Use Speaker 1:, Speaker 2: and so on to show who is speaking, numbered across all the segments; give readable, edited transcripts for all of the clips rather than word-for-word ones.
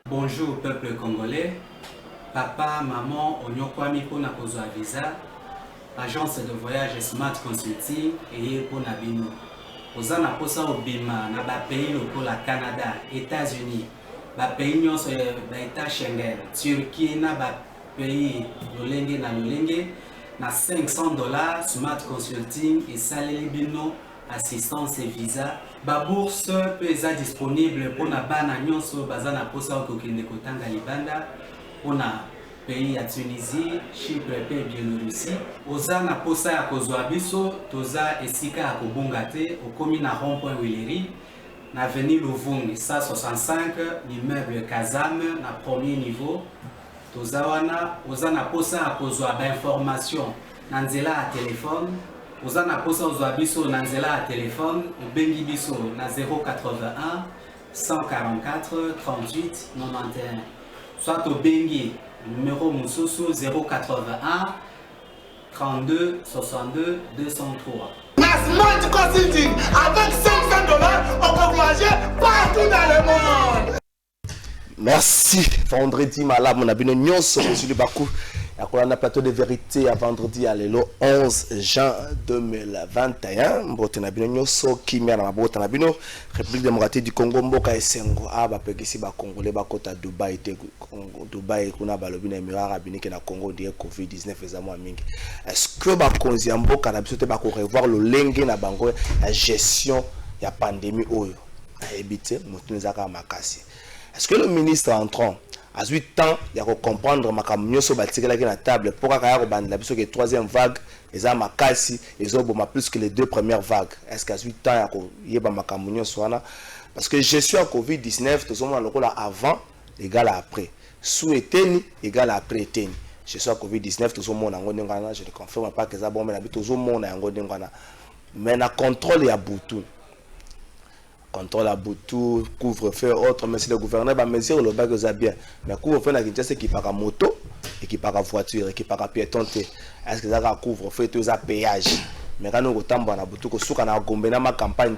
Speaker 1: Bonjour peuple congolais, papa, maman, onyokwami pona kozwa visa, agence de voyage Smart Consulting et pona bino. Ozana posa obima na ba pays lokola Canada, États-Unis, ba pays nyonso ba état Schengen, Turquie na ba pays lolenge na $500 Smart Consulting et saleli bino assistance et visa. Ba bourse peut être disponible pour na bana nyonso bazana posa okokende kotanga libanda pour na pays ya Tunisie, Chypre et Biélorussie. Ozana posa ya kozwa biso toza esika ya kobunga te okomi na rond-point Willery na avenue Louvungi 165 l'immeuble Kazam na premier niveau. Toza wana ozana posa ya kozwa ba information na nzela ya téléphone. Ozana posa ozwa biso na nzela ya téléphone obengi biso na 081 144 38 91 soit obengi numéro mususu 081 32 62 203.
Speaker 2: Smart Consulting avec $500 on peut voyager partout dans le monde.
Speaker 3: Merci. Vendredi malade mon abino nyonso monsieur Bakou. On a plateau de vérité à vendredi à l'élo 11 juin 2021. Mbote na bino nyonso kimia na mabota na bino République démocratique du Congo mboka esengo aba pekisi ba congolais ba kota Dubaï te Dubaï kuna balobi na Émirats arabes unis na Congo de Covid-19 ezamo mingi. Est-ce que ba konzi mboka na biso te ba ko revoir le lenge na bango la gestion ya pandémie oyo a éviter motunezaka makasi. Est-ce que le ministre entrant à 8 ans, il y a comprendre ma camion sur la table pour que la troisième vague, ils ont ma casse, ils ont plus que les deux premières vagues. Est-ce qu'à 8 ans, il y a ma camion sur parce que je suis à Covid-19, tout le monde avant égal à après. Sous éteint égal à après éteint. Je suis à Covid-19, tout le monde a je ne confirme pas que ça bon, mais tout le monde a mais na contrôle et à boutou. Contrôle à Boutou, couvre-feu, autre, mais si le gouverneur va mesure le bac bien. Mais couvre-feu n'a qu'une qui part à moto, et qui part à voiture, et qui part à piéton. Est-ce que ça va couvre-feu, tout ça péage? Mais quand nous avons à Boutou, que souka na gombe na ma campagne,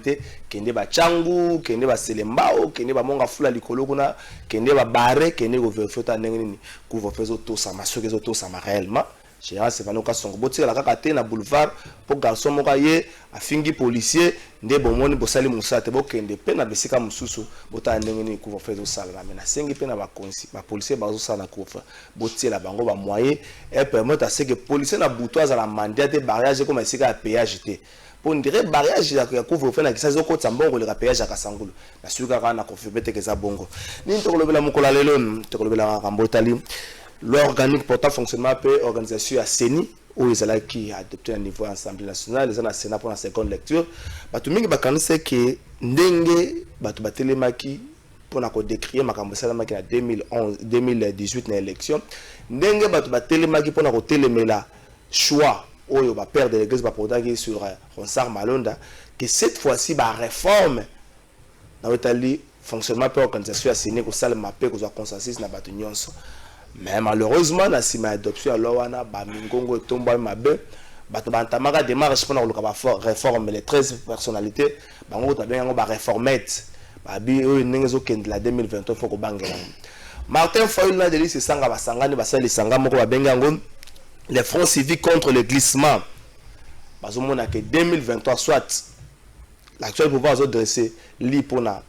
Speaker 3: kende ba changu, kende ba selembao, kende ba monga fula likolo kuna, kende ba barre, kende couvre-feu ta nengeni, couvre-feu auto ça m'a sûr que auto ça m'a réellement. Général c'est vanoka son botir la kakate na boulevard pour garçon mokaye a fingi policier nde bomoni bosali musate bokende pe na besika mususu bota ndengeni couvre-feu zo sala mais na sengi pe na ba konsi ba policier bazo sala couvre botir la bango ba moyen et permettre à ce que policier na boutoise la mandat de barrage comme esika ya péage te pour dire barrage ya couvre-feu na kisazo ko tsambongo le péage ya kasangulu na suka kana confirmer te que ça bongo ni to kolobela mukola lelo to kolobela ngambotali. L'organique portant fonctionnement peut organisation à CENI où ils allaient qui adopté un niveau Assemblée nationale les ans Sénat pour la seconde lecture batu mingi bakanise que ndenge batu batelemaki pour na ko décrire makambo salamaki na 2018 na élection ndenge batu batelemaki pour na ko telemela choix oyo ba père de l'église ba podaki sur Ronsard Malonda que cette fois-ci ba réforme na Italie fonctionnement peut organisation à CENI ko sala mapé ko za consensus na batu nyonso. Mais malheureusement, na sima adoption alors wana ba mingongo tomba mabe bato bantamaka démarche pour na réforme les 13 personnalités bango ta bien ba réformette ba bi o nengezo kende la 2023 faut ko bangela Martin Fayulu na deli se sanga basangani basali sanga moko ba bengango les fronts civiques contre le glissement bazomona que 2023 soit l'actuel pouvoir a dressé li pour na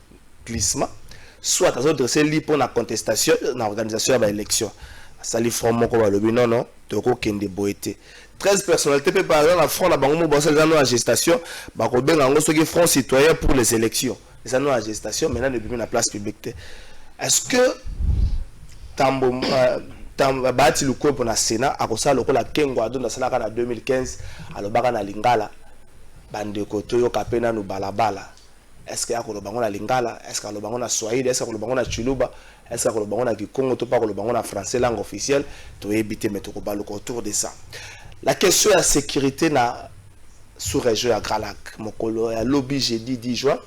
Speaker 3: glissement soit à dresser li pour la contestation dans l'organisation de l'élection. Ça li front moko ba lobi non non toko kende boete. 13 personnalités peut par exemple la front la bango mo ça dans la gestation ba ko benga ngo soki front citoyen pour les élections. Ça dans la gestation maintenant depuis la place publique. Est-ce que tambo bati le corps pour la Sénat a kosa lokola kengo adona sala kana 2015 alobaka na Lingala bande koto yo kapena no balabala. Est-ce qu'il y a un lingala? Est-ce qu'il y a un swahili? Est-ce qu'il y a un chiluba? Est-ce qu'il y a un kikongo? Tout pas un français langue officielle. Tu éviter mais tu vas autour de ça. La question de la sécurité na sous région à Gralac. Mon colo a lobby jeudi 10 juin.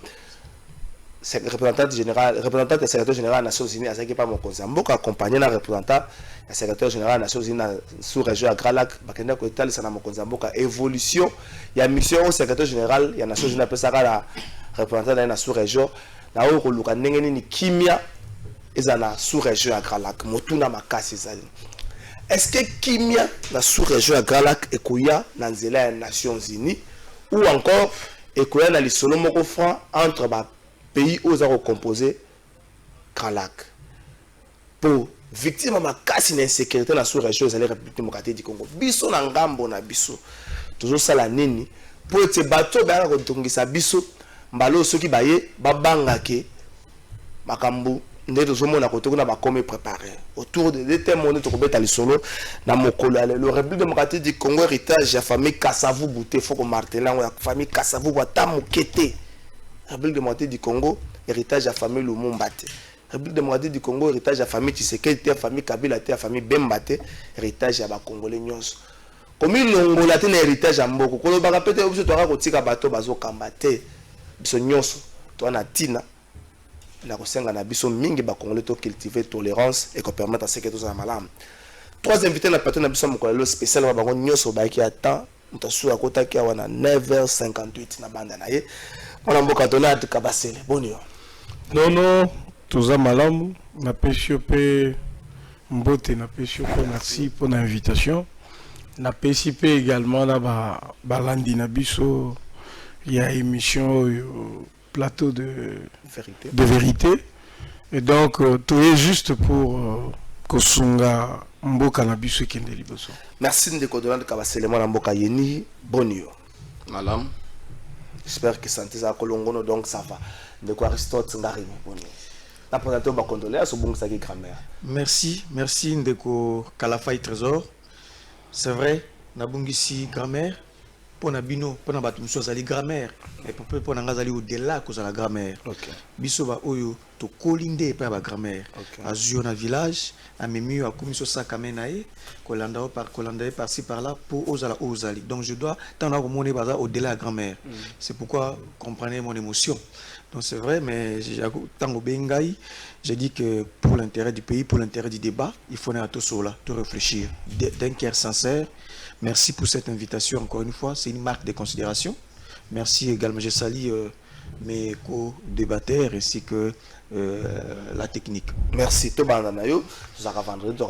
Speaker 3: représentant et secrétaire général des Nations Unies, à pas mon Konzamboka, accompagné le représentant et secrétaire général des Nations Unies sous région à Gralac, Bakenda Kotal, c'est mon Konzamboka. Évolution, il y a mission au secrétaire général, il y a Nations Unies, après ça, la représentant de la sous-région, là où on a ni Kimia, et la sous-région à Gralac, Motuna Makasi. Est-ce que Kimia, la sous-région à Gralac, et Kouya, dans les Nations Unies, ou encore, et Kouya, dans les Solomoko francs entre pays où ils ont composé Gralac. Pour victime de ma casse d'insécurité dans la sous-région, ils allaient République démocratique du Congo. Biso na ngambo na biso. Toujours ça la nini. Pour être bateau, ben on tongi sa biso. Mbalo ceux qui baye, babanga ke makambu. Ndé toujours mon akoto na ba comme préparé. Autour de l'été mon to kobeta li solo na mokolo ale. Le République démocratique du Congo héritage ya famille Kasavu Bouté faut que martelan ya famille Kasavu wata mokete. République démocratique du Congo, héritage de la famille Lumumbate. République démocratique du Congo, héritage de la famille Tshisekedi, la famille Kabila, la famille Bembate, héritage de la Congolais nyonso. Comme il l'ongola te héritage à Mboko. Quand on va répéter, on va kotika bato bazo kambate. Biso nyonso, toi na tina. La kosenga na biso mingi ba Congolais to cultiver tolérance et qu'on permette à ce que tout ça malam. Trois invités na plateau na biso mokolo spécial ba bango nyonso ba ki attend. Mutasu akota ki wana 9h58 na banda na ye. On a beaucoup de temps Kabasele. Bonjour.
Speaker 4: Non, tout ça malam. Na PCP Mbote, na PCP merci pour l'invitation. Na PCP également na balandi na biso. Il y a émission plateau de vérité. Et donc tout est juste pour Kosunga Mboka na biso kende liboso.
Speaker 3: Merci de Kodolande Kabasele mo na Mboka yeni. Bonjour.
Speaker 5: Malam.
Speaker 3: J'espère que santé ça kolongono donc ça va. De quoi Aristote ngari bonjour. La présentation ba condoléances au bon ça qui grammaire.
Speaker 6: Merci Ndeko Kalafai Trésor. C'est vrai, na bungisi grammaire pour na bino, pour na batumso zali grammaire et pour na ngazali au-delà cause la grammaire.
Speaker 3: OK.
Speaker 6: Biso ba oyo to kolinde pa ba grammaire. Azio na village, a memi a komiso sakamenae, kolanda par-ci par-là pour ozali. Donc je dois tendre remonter baza au-delà la grammaire. C'est pourquoi comprenez mon émotion. Donc c'est vrai, mais tango bengai, j'ai dit que pour l'intérêt du pays, pour l'intérêt du débat, il faut aller tout réfléchir d'un cœur sincère. Merci pour cette invitation encore une fois, c'est une marque de considération. Merci également, je salue mes co-débatteurs ainsi que la technique.
Speaker 3: Merci. Tout le monde vendredi,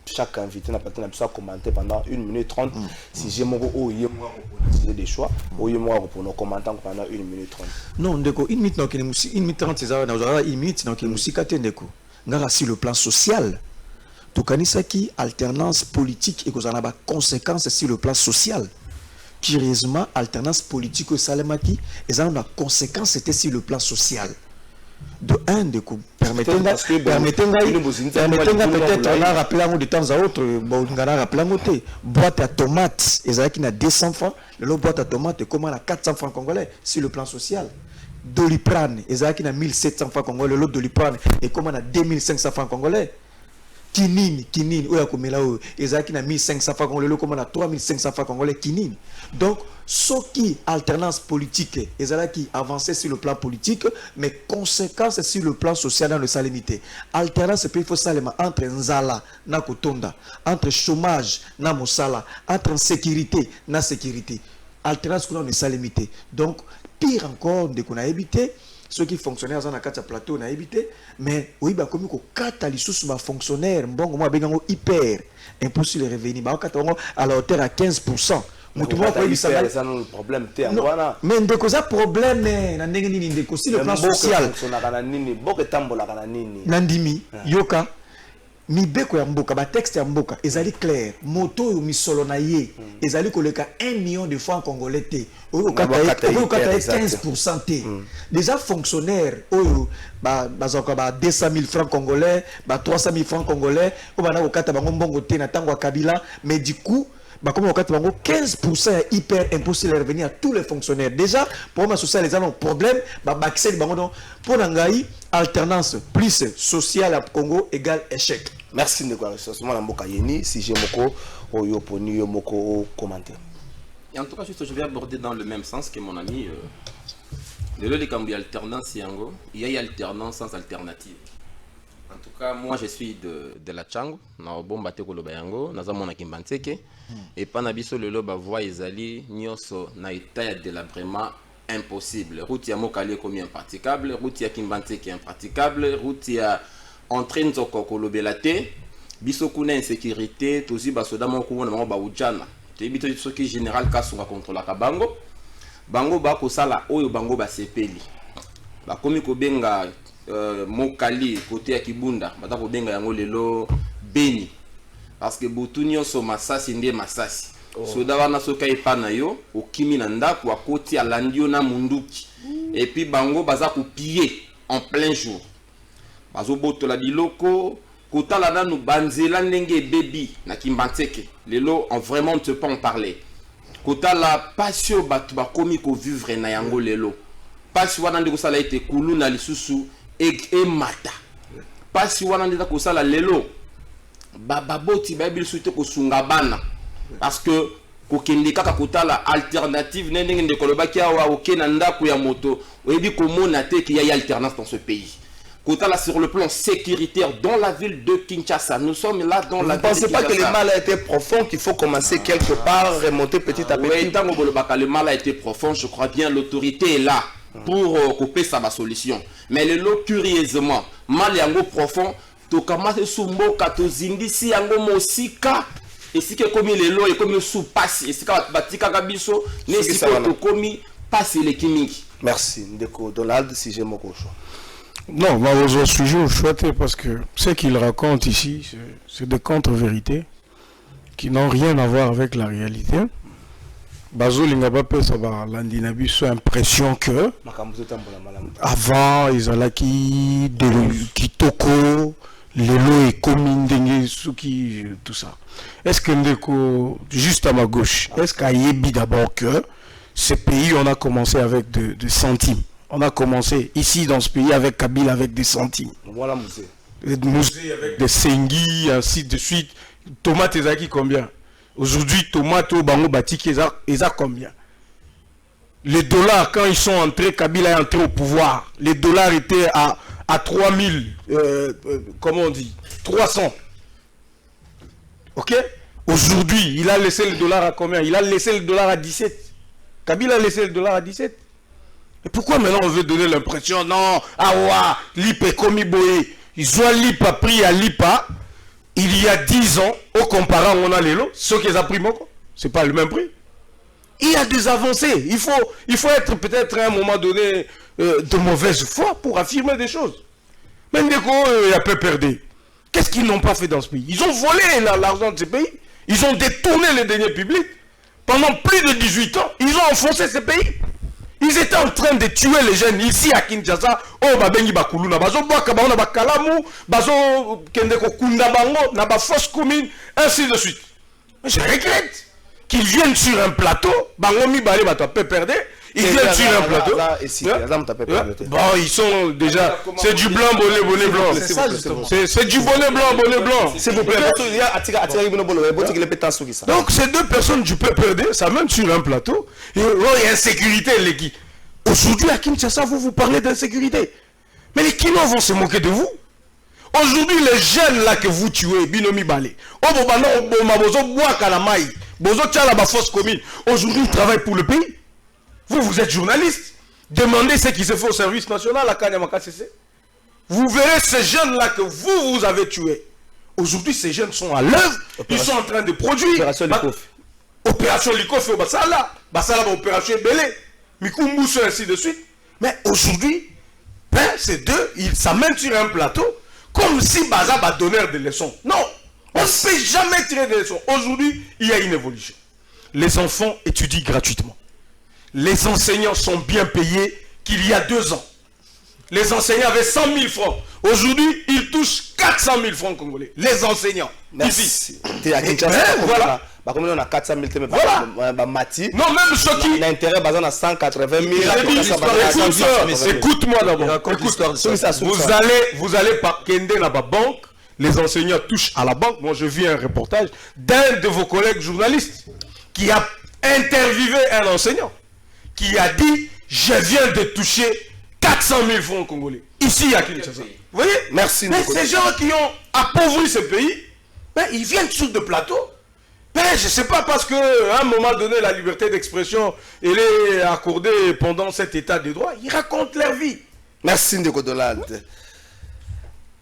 Speaker 3: chaque invité n'a pas besoin de commenter pendant 1 minute 30. Si j'ai mon des choix, pour nous commenter pendant 1 minute 30.
Speaker 6: Non, d'accord, 1 minute 30, c'est ça, 1 minute, donc il y sur le plan social. Tout qui alternance politique et qu'on a des conséquences sur le plan social. Curieusement, alternance politique au Salemaki, et ont des conséquences sur le plan social. De un, de coup, permettez-moi peut-être on a rappelé de temps à autre, on a rappelé boîte à tomates, et ça qui n'a 200 francs, le boîte à tomates, comment on a 400 francs congolais sur le plan social. Doliprane, et ça qui n'a 1700 francs congolais, l'autre Doliprane, et comment on a 2500 francs congolais. Kinini, oya komela o, ezaki na 1500 francs congolais, comme on a 3500 francs congolais kinini. Donc, ce qui alternance politique, ezaki avancé sur le plan politique, mais conséquences sur le plan social dans le salimité. Alternance il faut salema entre nzala na kotonda, entre chômage na mosala, entre insécurité na sécurité. Alternance qu'on a le salimité. Donc, pire encore de qu'on a évité. Ceux qui fonctionnaient dans un plateau, on a évité. Mais oui, bah, comme il y a fonctionnaires, bon, moi, hyper impossible de revenir. À la hauteur à 15%. Mais tout le monde
Speaker 3: problème.
Speaker 6: Mais il y a problème, le plan social. Nandimi, Yoka. Mi beko ya mboka ba texte ya mboka ezali clair moto yo misolo na ye ezali koleka 1 million de francs congolais te oyo kata 15% te déjà fonctionnaire oyo ba 200 000 francs congolais ba 300 000 francs congolais o bana ko kata bango mbongo te na tango kabila mais du coup bah comme on 15% est hyper impossible de revenir à tous les fonctionnaires. Déjà, pour ma sociale, les gens ont problème. Bah, pour Nangaï, alternance plus sociale à Congo égale échec.
Speaker 3: Merci de quoi. Si j'ai
Speaker 5: commentaire. Et en tout cas, je vais aborder dans le même sens que mon ami De là, les alternance, il y a alternance sans alternative. En tout cas, moi je suis de la Tchango, na Obombate Kolobayango, na Zamona Kimbanteke, et Panabiso le loba voie Ezali, Nyoso na état de délabrement impossible. Route ya Mokale comme impraticable, route ya Kimbanteke impraticable, route ya entraîne Zoko Kolobelate, biso kuna insécurité, tozi basoda moko na moko ba ujana. Te bito soki général Kasunga contre la Kabango. Bango ba kosala oyo bango ba sepeli. Ba komi ko benga Mokali côté ya Kibunda, bata ko benga yango lelo Beni. Parce que Botunyo so masasi ndie masasi. Soda wana soka ipana yo, okimi na ndako akoti alandio na munduki. Et puis bango baza ko piller en plein jour. Bazo botola biloko, kotala nanu banzela ndenge baby na Kimbanteke. Lelo en vraiment on ne peut pas en parler. Kota la passion batu ba komi ko vivre na yango lelo. Passion wana ndeko sala ete kulu na lisusu e mata. Passion wana ndeko ko sala lelo. Baboti ba bilu sute ko sunga bana. Parce que ko kende kaka kota la alternative ndenge ndeko lobaki awa okena ndako ya moto. Oyebi ko mona te qu'il y a alternance dans ce pays. Kotala sur le plan sécuritaire dans la ville de Kinshasa. Nous sommes là dans la ville de Kinshasa. Vous ne pensez pas que le mal a été profond, qu'il faut commencer quelque part, remonter petit à petit? Oui, tant que le mal a été profond, je crois bien l'autorité est là pour couper sa solution. Mais le lot, curieusement, mal yango profond, to kamate sumbo katozindi si yango mosika, et si que comme le lot et comme sous passe, et si que batika kabiso, ne si que komi passe les kimiki.
Speaker 3: Merci, Ndeko Donald, si j'ai mon cochon.
Speaker 4: Non, moi, je suis toujours chouette parce que ce qu'il raconte ici, c'est des contre-vérités qui n'ont rien à voir avec la réalité. Bazo Lingabapé, ça va l'andinabi soit impression que avant, ils allaient qui Kitoko, Lelo et Komindenge, Suki, tout ça. Est-ce que Ndeko, juste à ma gauche, est-ce qu'à Yebi d'abord que ce pays, on a commencé avec des centimes? On a commencé ici dans ce pays avec Kabila avec des centimes.
Speaker 3: Voilà, Moussé.
Speaker 4: Moussé avec des Sengi, ainsi de suite. Tomate, ils ont combien? Aujourd'hui, tomate au Bango Batik, ils ont combien? Les dollars, quand ils sont entrés, Kabila est entré au pouvoir. Les dollars étaient à 3000, comment on dit? 300. Ok? Aujourd'hui, il a laissé le dollar à combien? Il a laissé le dollar à 17. Kabila a laissé le dollar à 17. Et pourquoi maintenant on veut donner l'impression, non, awa, l'IP est commis boé. Ils ont l'IPA pris à l'IPA il y a 10 ans, au comparant on a les lots, ceux qui ont pris Moko, c'est pas le même prix. Il y a des avancées. Il faut être peut-être à un moment donné de mauvaise foi pour affirmer des choses. Même des gros, il y a peu perdu. Qu'est-ce qu'ils n'ont pas fait dans ce pays? Ils ont volé l'argent de ce pays. Ils ont détourné les deniers publics. Pendant plus de 18 ans, ils ont enfoncé ce pays. Ils étaient en train de tuer les jeunes ici à Kinshasa. Oh, babengi bakuluna, bazo boaka baona bakalamu, bazo kende ko kunda bango, na ba fausse commune, ainsi de suite. Je regrette qu'ils viennent sur un plateau, bango mi balé bato peu perdre, ils viennent sur un plateau. Bon, ils sont déjà, c'est du blanc, bonnet blanc. C'est du bonnet blanc. S'il vous plaît. Donc ces deux personnes du peuple perdre, ça mène sur un plateau. Et il y a insécurité, les qui. Aujourd'hui à Kinshasa, vous parlez d'insécurité. Mais les Kinois vont se moquer de vous. Aujourd'hui, les jeunes là que vous tuez, Binomi Balé, aujourd'hui, ils travaillent pour le pays. Vous êtes journaliste. Demandez ce qui se fait au service national à Kanyamaka CC. Vous verrez ces jeunes-là que vous avez tués. Aujourd'hui, ces jeunes sont à l'œuvre. Ils sont en train de produire.
Speaker 3: Opération Likof.
Speaker 4: Opération Likof au Bassala. Bassala, opération Belé. Mikumbuso, ainsi de suite. Mais aujourd'hui, ces deux, ils s'amènent sur un plateau comme si Baza va donner des leçons. Non, on ne peut jamais tirer des leçons. Aujourd'hui, il y a une évolution. Les enfants étudient gratuitement. Les enseignants sont bien payés qu'il y a 2 ans. Les enseignants avaient 100 000 francs. Aujourd'hui, ils touchent 400 000 francs congolais. Les enseignants. Merci.
Speaker 3: Voilà. Comme on a 400 000, voilà.
Speaker 4: Non, même ceux qui...
Speaker 3: L'intérêt basé à 180 000.
Speaker 4: Écoute-moi d'abord. Vous allez par Kende dans la banque. Les enseignants touchent à la banque. Moi, je vis un reportage d'un de vos collègues journalistes qui a interviewé un enseignant qui a dit je viens de toucher 400 000 francs congolais. Ici à Kinshasa. Vous voyez?
Speaker 3: Merci.
Speaker 4: Mais ces gens qui ont appauvri ce pays, ben, ils viennent sur de plateaux. Mais je ne sais pas, parce qu'à un moment donné, la liberté d'expression, elle est accordée pendant cet état de droit. Ils racontent leur vie.
Speaker 3: Merci Ndeko Donald.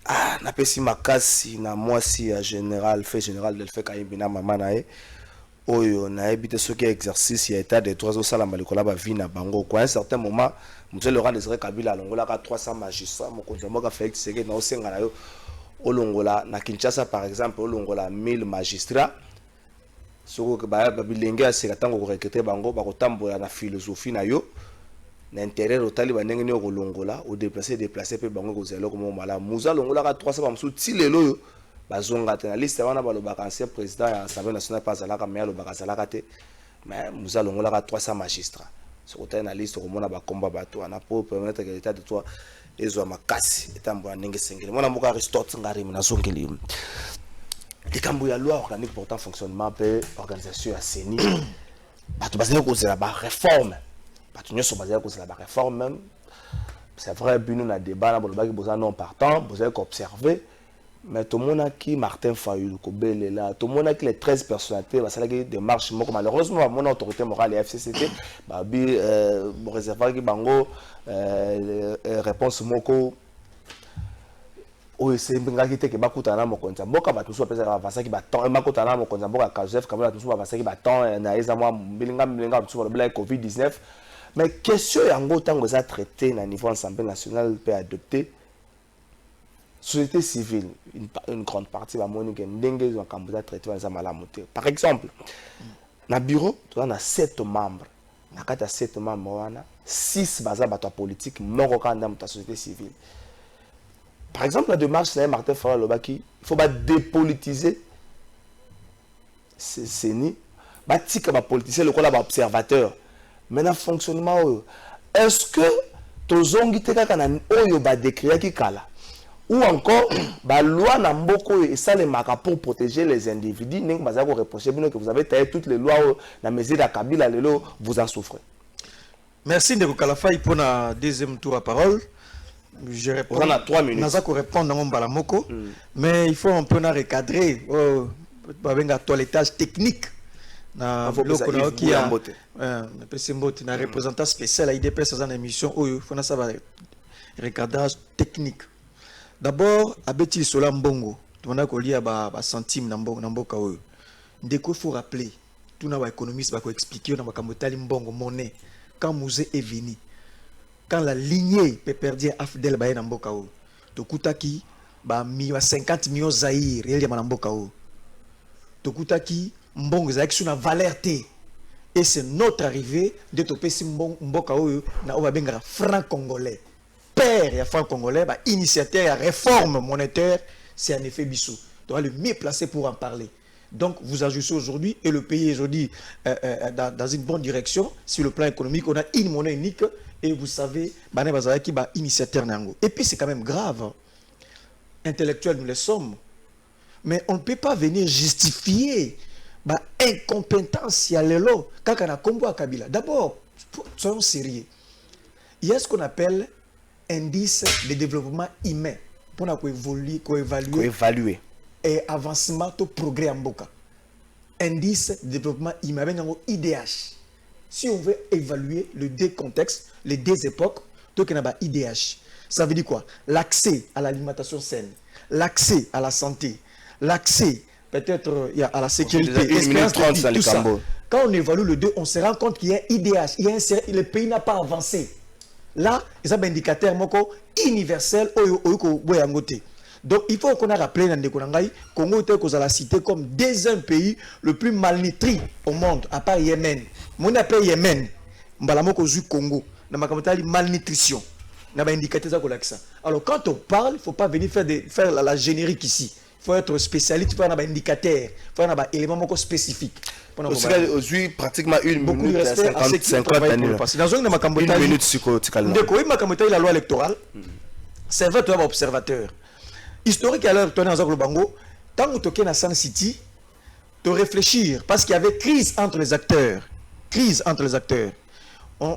Speaker 3: Ah, na pesi makasi na mwasi ya général, fait général del fait kayibina mama na e. Oyo na ebite soki exercice ya état de droit au sala malikola ba vie na bango. Kwa un certain moment, monsieur Laurent Désiré Kabila longola ka 300 magistrats, mon konzamo ka Félix Tshisekedi na osenga na yo olongola na Kinshasa par exemple olongola 1000 magistrats. Soko ba bilenge aseka tango ko recruter bango ba kotambola na philosophie na yo. L'intérêt total ba ndenge ni kolongola ou déplacer pe bango ko zelo comme mala muza longola ka 300 ba musu ti lelo yo bazonga te na liste wana ba lobaka ancien président ya Assemblée nationale pas zalaka mais lobaka zalaka te mais muza longola ka 300 magistrats ce côté na liste ko mona ba komba bato wana pour permettre que l'état de droit ezwa makasi etambola ndenge sengeli mona mboka Aristote ngari na zongeli likambo ya loi organique portant fonctionnement pe organisation ya CENI bato bazali ko zela ba réforme. La réforme même, c'est vrai, nous avons débat, nous avons non partant, vous avez observé, mais tout le monde a qui Martin Fayulu, là, tout le monde a qui les 13 personnalités, ça a des démarches, malheureusement, mon autorité morale et FCCT, mon réservoir qui bango, réponse moko, oui, c'est une grande qui bakutana mo konza boka batu so pesa avasa ki baton makutana mo konza boka Kazef kamela tu so avasa ki baton na eza moi bilinga tu so le Covid-19. Mais question yango tango za traité na niveau Assemblée nationale peut adopter société civile une grande partie va monique ndenge zo kambuza traité za malamu te. Par exemple, na bureau tu as 7 membres. Na kata 7 membres wana 6 baza bato politique moko kanda muta société civile. Par exemple, la démarche de Martin Fayulu Lobaki, il faut dépolitiser CENI, politiser le quoi observateur. Maintenant, fonctionnement, est-ce que tous les gens décrire qui kala ou encore la loi n'a et ça les marques pour protéger les individus, que vous avez taillé toutes les lois dans la mesure de Kabila, vous en souffrez.
Speaker 6: Merci Ndeko Kalafayi pour la deuxième tour à parole. Je réponds.
Speaker 3: On a 3 minutes.
Speaker 6: Naza ko répondre dans Balamoko, mais il faut un peu recadrer un toilettage technique. Na loko qui a na représentant spécial à IDPS dans l'émission il faut na ça recadrage technique. D'abord abeti sola mbongo, tu vas ko lia ba centime na mboka oyo. Ndeko faut rappeler, tout na ba économiste ba ko expliquer na makambo tali mbongo monnaie quand Mouzé est venu. Quand la lignée peut perdre Afdel Baye Namboka o, Tokutaki, 50 millions Zahir, il y a Namboka o. Tokutaki, Mbong Zahir, qui a valeur T. Et c'est notre arrivée de Topesi Mboka o, na Obabenga franc congolais. Père et franc congolais, initiateur de réforme monétaire, c'est en effet Bissou. Tu dois le mieux placé pour en parler. Donc, vous agissez aujourd'hui et le pays est aujourd'hui dans une bonne direction. Sur le plan économique, on a une monnaie unique. Et vous savez, Bané Bazara qui est initiateur Nango. Et puis c'est quand même grave. Intellectuels, nous le sommes. Mais on ne peut pas venir justifier incompétence y a l'élo quand on a combo à Kabila. D'abord, soyons sérieux. Il y a ce qu'on appelle indice de développement humain. Pour évaluer et avancement au progrès en Boka. Indice de développement humain, IDH. Si on veut évaluer les deux contextes, les deux époques, donc il y a un IDH. Ça veut dire quoi? L'accès à l'alimentation saine, l'accès à la santé, l'accès peut-être à la sécurité, tout ça. Quand on évalue les deux, on se rend compte qu'il y a un IDH. Le pays n'a pas avancé. Là, il y a un indicateur universel. Donc il faut qu'on a rappelé dans le Congo est la cité comme deuxième pays le plus malnutri au monde, à part Yémen. Mon appelle Yémen, Mbalamoko zu Congo, na makamotali malnutrition. Na ba indicateur ça. Alors quand on parle, il ne faut pas venir faire la générique ici. Il faut être spécialiste, il faut avoir un indicateur, il faut avoir un élément spécifique.
Speaker 3: Aujourd'hui, pratiquement une minute, 50 années.
Speaker 6: Dans une minute, la loi électorale, c'est vrai, tu es observateur. Historique à l'heure, tu es dans Bango, tant que tu es dans Sun City, tu réfléchir, parce qu'il y avait crise entre les acteurs. Crise entre les acteurs.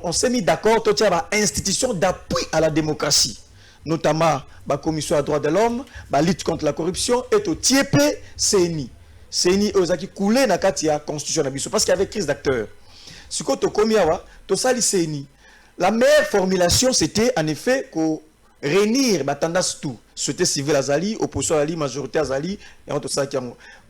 Speaker 6: on s'est mis d'accord, tout ça, institution d'appui à la démocratie, notamment la commission à droits de l'homme, la lutte contre la corruption, et au TIEP, CENI. CENI, qui coulé dans la constitution, parce qu'il y avait crise d'acteurs. Ce que tu as commis, tu as CENI. La meilleure formulation, c'était en effet que réunir la tendance tout. Société civile Azali, opposition Azali, majorité Azali, et on ça qui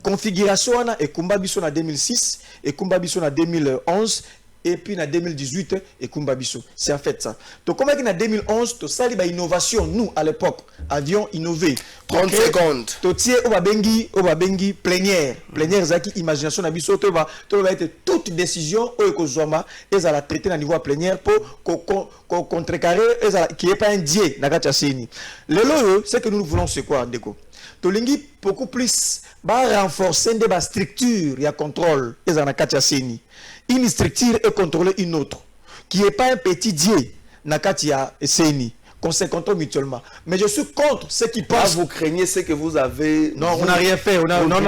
Speaker 6: configuration et Kumbabiso en 2006 et Kumbabiso en 2011 et puis en 2018 et Kumbabiso. C'est en fait ça. Donc comme en 2011, tout ça innovation nous à l'époque avions innové.
Speaker 3: 30 secondes.
Speaker 6: Totier obabengi plénière zaki imagination na biso to va être toute décision o ekozoma eza la traiter à niveau plénière pour contrecarrer qui est pas un dieu na kati seni. Lelo c'est que nous voulons c'est quoi Ndeko? Tolingi beaucoup plus renforcer des structures ya contrôle eza na kati seni. Une structure est contrôler une autre qui est pas un petit dieu na kati seni. Qu'on se contrôle mutuellement. Mais je suis contre ceux qui pensent...
Speaker 3: Vous craignez ce que vous avez...
Speaker 6: Non, on n'a rien fait.
Speaker 3: Non, dans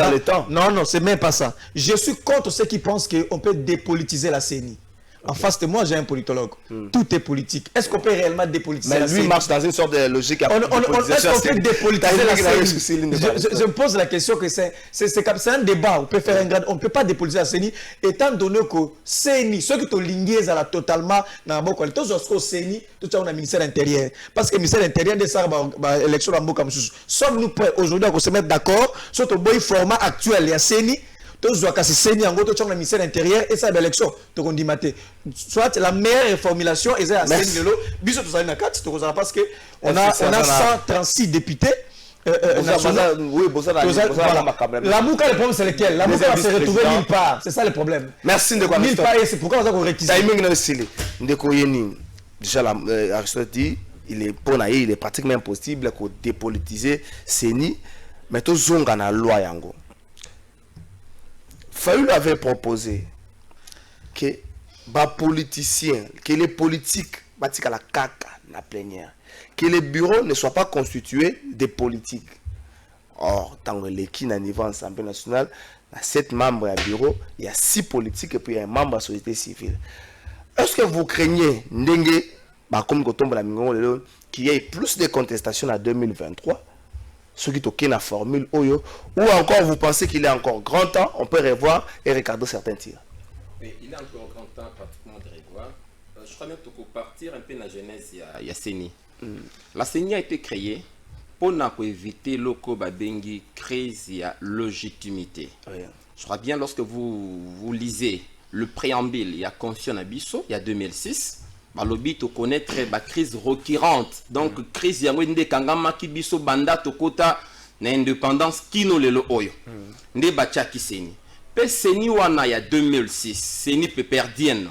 Speaker 3: le temps.
Speaker 6: Non, c'est même pas ça. Je suis contre ceux qui pensent qu'on peut dépolitiser la CENI. En face de moi, j'ai un politologue. Tout est politique. Est-ce qu'on peut réellement dépolitiser la CENI?
Speaker 3: Mais lui marche dans une sorte de logique.
Speaker 6: Est-ce qu'on peut dépolitiser la CENI? Je me pose la question que c'est un débat. On peut faire un grade. On ne peut pas dépolitiser la CENI, étant donné que CENI, ceux qui ont lingué totalement dans la boîte, tous les CENI, tout ça, on a le ministère intérieur. Parce que le ministère intérieur de ça, l'élection dans la boîte, sommes-nous prêts aujourd'hui à se mettre d'accord sur le format actuel, il y a CENI. Tous les CENI en gros, tout le ministère intérieur et ça, l'élection. Donc on dit soit la meilleure formulation est la CENI de l'eau. Bisous, tout ça, parce qu'on a 136 députés.
Speaker 3: Oui,
Speaker 6: la Mouka, le problème c'est lequel? La Mouka va se retrouver nulle part. C'est ça le problème.
Speaker 3: Merci de quoi.
Speaker 6: Nulle part, et c'est pourquoi on a réquisé.
Speaker 3: Déjà, Aristote dit, il est pratiquement impossible de dépolitiser CENI, mais tout le monde a la loi. Fayoulou avait proposé que les politiciens, que les politiques, à la caca, la plénière, que les bureaux ne soient pas constitués de politiques. Or, dans l'équipe à niveau Assemblée nationale, il y a 7 membres à bureau, il y a 6 politiques et puis il y a un membre à la société civile. Est-ce que vous craignez, comme qu'il y ait plus de contestations en 2023? Ceux qui toquent la formule Oyo, ou encore vous pensez qu'il est encore grand temps, on peut revoir et regarder certains tirs.
Speaker 5: Oui, il est encore grand temps pratiquement de revoir. Je crois même qu'il faut partir un peu dans la genèse, il y a CENI. La CENI a été créée pour éviter loko babengi crise et légitimité. Oui. Je crois bien lorsque vous lisez le préambule, il y a Constitution Abisso, il y a 2006. Balobi to connaître la crise récurrente. Donc crise yango ndé kangama ki biso banda to kota na indépendance kino lelo oyo. Ndé bacha ki CENI. Pe CENI wana ya 2006, CENI pe perdienne.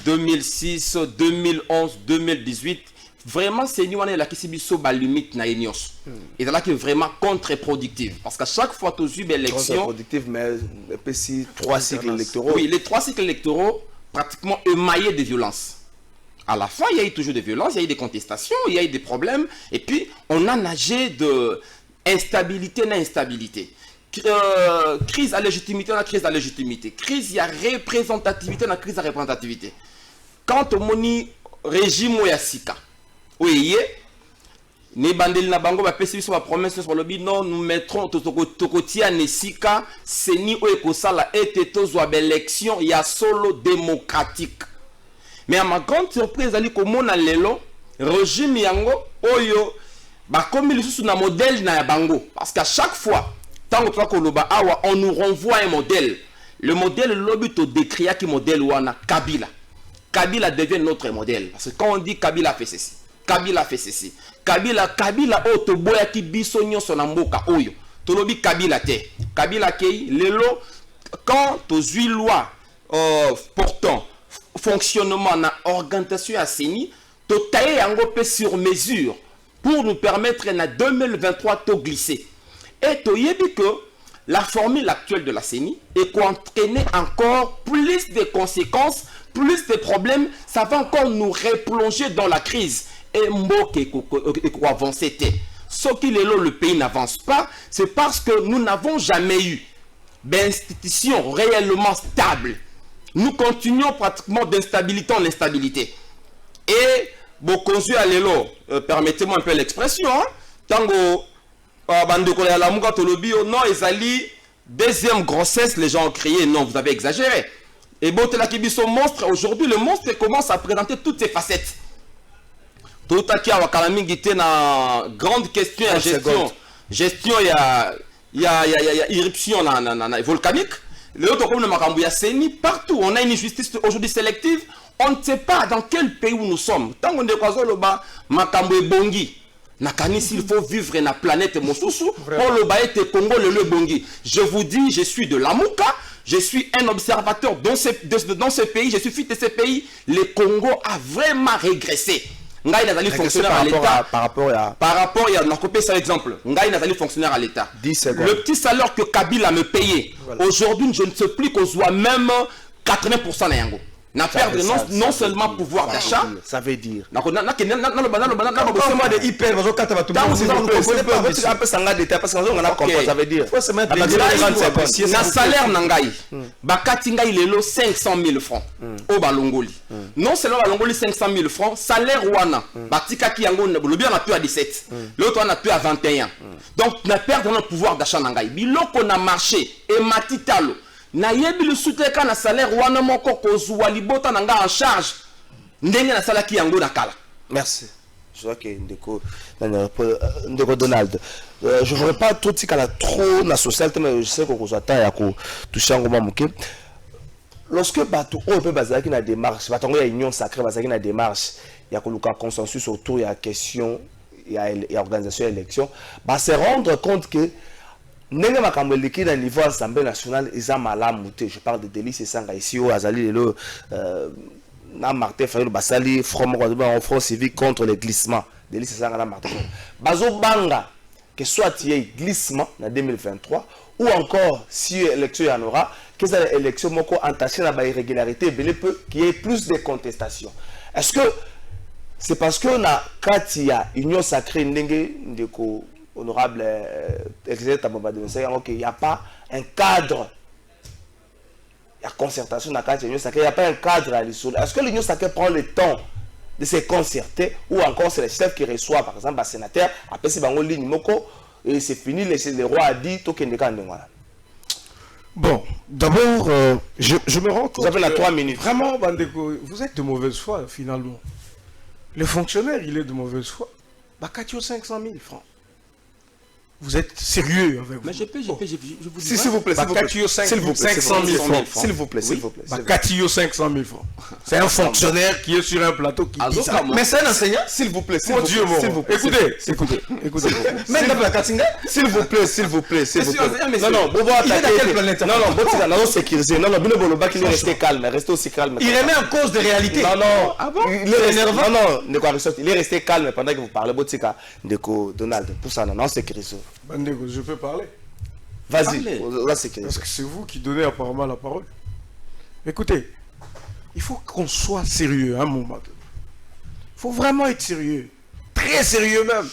Speaker 5: 2006, 2011, 2018, vraiment CENI wana la ki biso ba limite na enios. Et là qui est vraiment contre-productive parce qu'à chaque fois tu as élection
Speaker 3: contre-productive mais si 3 cycles électoraux.
Speaker 5: Oui, les 3 cycles électoraux pratiquement émaillés de violence. À la fin, il y a eu toujours des violences, il y a eu des contestations, il y a eu des problèmes. Et puis, on a nagé de instabilité à instabilité. Crise à légitimité à crise à légitimité. Crise à représentativité à crise à représentativité. Quand on moni régime Oyasika, oui, ne bandel na bango ba pesi sur la promesse sur le bid non nous mettrons tokotia nesika CENI o ekosala ete tozwa élection ya solo démocratique. Mais à ma grande surprise, lelo régime yango oyo comme il sous un modèle na bango parce qu'à chaque fois tant on nous renvoie un modèle. Le modèle lobby to décrit qui modèle wana Kabila. Kabila devient notre modèle parce que quand on dit Kabila fait ceci, Kabila fait ceci. Kabila o to boya ki biso nyonso na mboka oyo. To lobi Kabila te. Kabila kei lelo quand to zui loi portant fonctionnement na organisation à CENI to tailler yango pe sur mesure pour nous permettre en 2023 de glisser. Et to yebi que la formule actuelle de la CENI est qu'entraîner encore plus de conséquences, plus de problèmes, ça va encore nous replonger dans la crise. Et mboke ko avancer. Ce qui le pays n'avance pas, c'est parce que nous n'avons jamais eu d'institutions réellement stables. nous continuons pratiquement d'instabilité en instabilité. Et, Bokonzu Alelo, permettez-moi un peu l'expression, hein, Tango, non, Ezali, deuxième grossesse, les gens ont crié, non, vous avez exagéré. Et Botela Kibiso monstre, aujourd'hui, le monstre commence à présenter toutes ses facettes. Tout à qui a Kalamingité na grande question à gestion. Gestion, il y a irruption volcanique. L'autre comme le Makambu, il y a Seni partout. On a une justice aujourd'hui sélective. On ne sait pas dans quel pays où nous sommes. Tant qu'on est croisé là-bas, Makambu et Bongi. Nakani, s'il faut vivre dans la planète Mosusu, pour le Baye Congo, le Bongi. Je vous dis, je suis de l'Amouka. Je suis un observateur dans ce pays. Je suis fils de ces pays. Le Congo a vraiment régressé. Ngai Nazali fonctionnaire à l'État. Par rapport à on a copié ça exemple. Ngai Nazali fonctionnaire à l'État. Le petit salaire que Kabila me payait. Voilà. Aujourd'hui, je ne sais plus qu'on soit même 80% na yango. Na perdre non seulement pouvoir d'achat.
Speaker 3: Ça veut dire.
Speaker 6: Moi de hyper,
Speaker 3: ça veut dire.
Speaker 5: Na salaire nangai. Bakati ngai lelo 500 000 francs. Au Balongoli. Non seulement Balongoli 500 000 francs, salaire wana. Batika ki yango le bien on a pu à 17. L'autre on a pu à 21. Donc na perdre notre pouvoir d'achat nangai. Biloko na marché et matitalo. Na yebi le souteka na salaire wana moko kozwa libota nanga en charge ndenge na sala ki yango na kala.
Speaker 3: Merci. Je vois que Ndeko Donald. Je ne voudrais pas trop trop na social, mais je sais que vous attendez toucher un moment. Lorsque Batou peut baser qui na démarche, Batou y a union sacrée baser qui na démarche, il y a un consensus autour, il y a question, il y a organisation élection, bah se rendre compte que Nenga makamweliki na niveau Assemblée nationale eza malamu te. Je parle de Délice Sanga ici au Azali le na Martin Fayulu basali front civique contre les glissements. Délice Sanga na Martin. Bazo banga que soit il y ait glissement en 2023 ou encore si élection y en aura que ça élection moko entaché na ba irrégularité belé peu qu'il y ait plus de contestation. Est-ce que c'est parce que na katia union sacrée ndenge ndeko honorable il n'y a pas un cadre, il y a concertation dans le il n'y a pas un cadre à l'issue. Est-ce que l'Union sacrée prend le temps de se concerter ou encore c'est le chef qui reçoit par exemple un sénateur, après c'est en ligne et c'est fini, le roi a dit tout qu'il
Speaker 4: Bon, d'abord, je me rends compte.
Speaker 3: Vous avez la 3 minutes.
Speaker 4: Vraiment, Bandeko, vous êtes de mauvaise foi finalement. Le fonctionnaire, il est de mauvaise foi. Bakatio 500 000 francs. Vous êtes sérieux avec vous?
Speaker 5: Mais je vous dis.
Speaker 3: S'il vous plaît,
Speaker 4: s'il vous plaît, 500 000 francs.
Speaker 3: S'il vous plaît, s'il vous plaît.
Speaker 4: Bakatio 500 000 francs. C'est un fonctionnaire qui est sur un plateau qui dit ça.
Speaker 3: Mais c'est un enseignant, s'il vous plaît,
Speaker 4: mon Dieu, écoutez.
Speaker 3: S'il vous plaît. Non, non, vous voyez attaquer. Non, non, sécuriser. Non, Boloba qui est resté calme, restez aussi calme.
Speaker 6: Il remet en cause des réalités.
Speaker 3: Non, non.
Speaker 6: Ah bon?
Speaker 3: Il est énervant. Non, il est resté calme pendant que vous parlez. Botika, Ndeko Donald, pour ça, non, sécurisez.
Speaker 4: Bandeko, je peux parler?
Speaker 3: Vas-y,
Speaker 4: parce que c'est vous qui donnez apparemment la parole. Écoutez, il faut qu'on soit sérieux à un moment. Il faut vraiment être sérieux. Très sérieux même.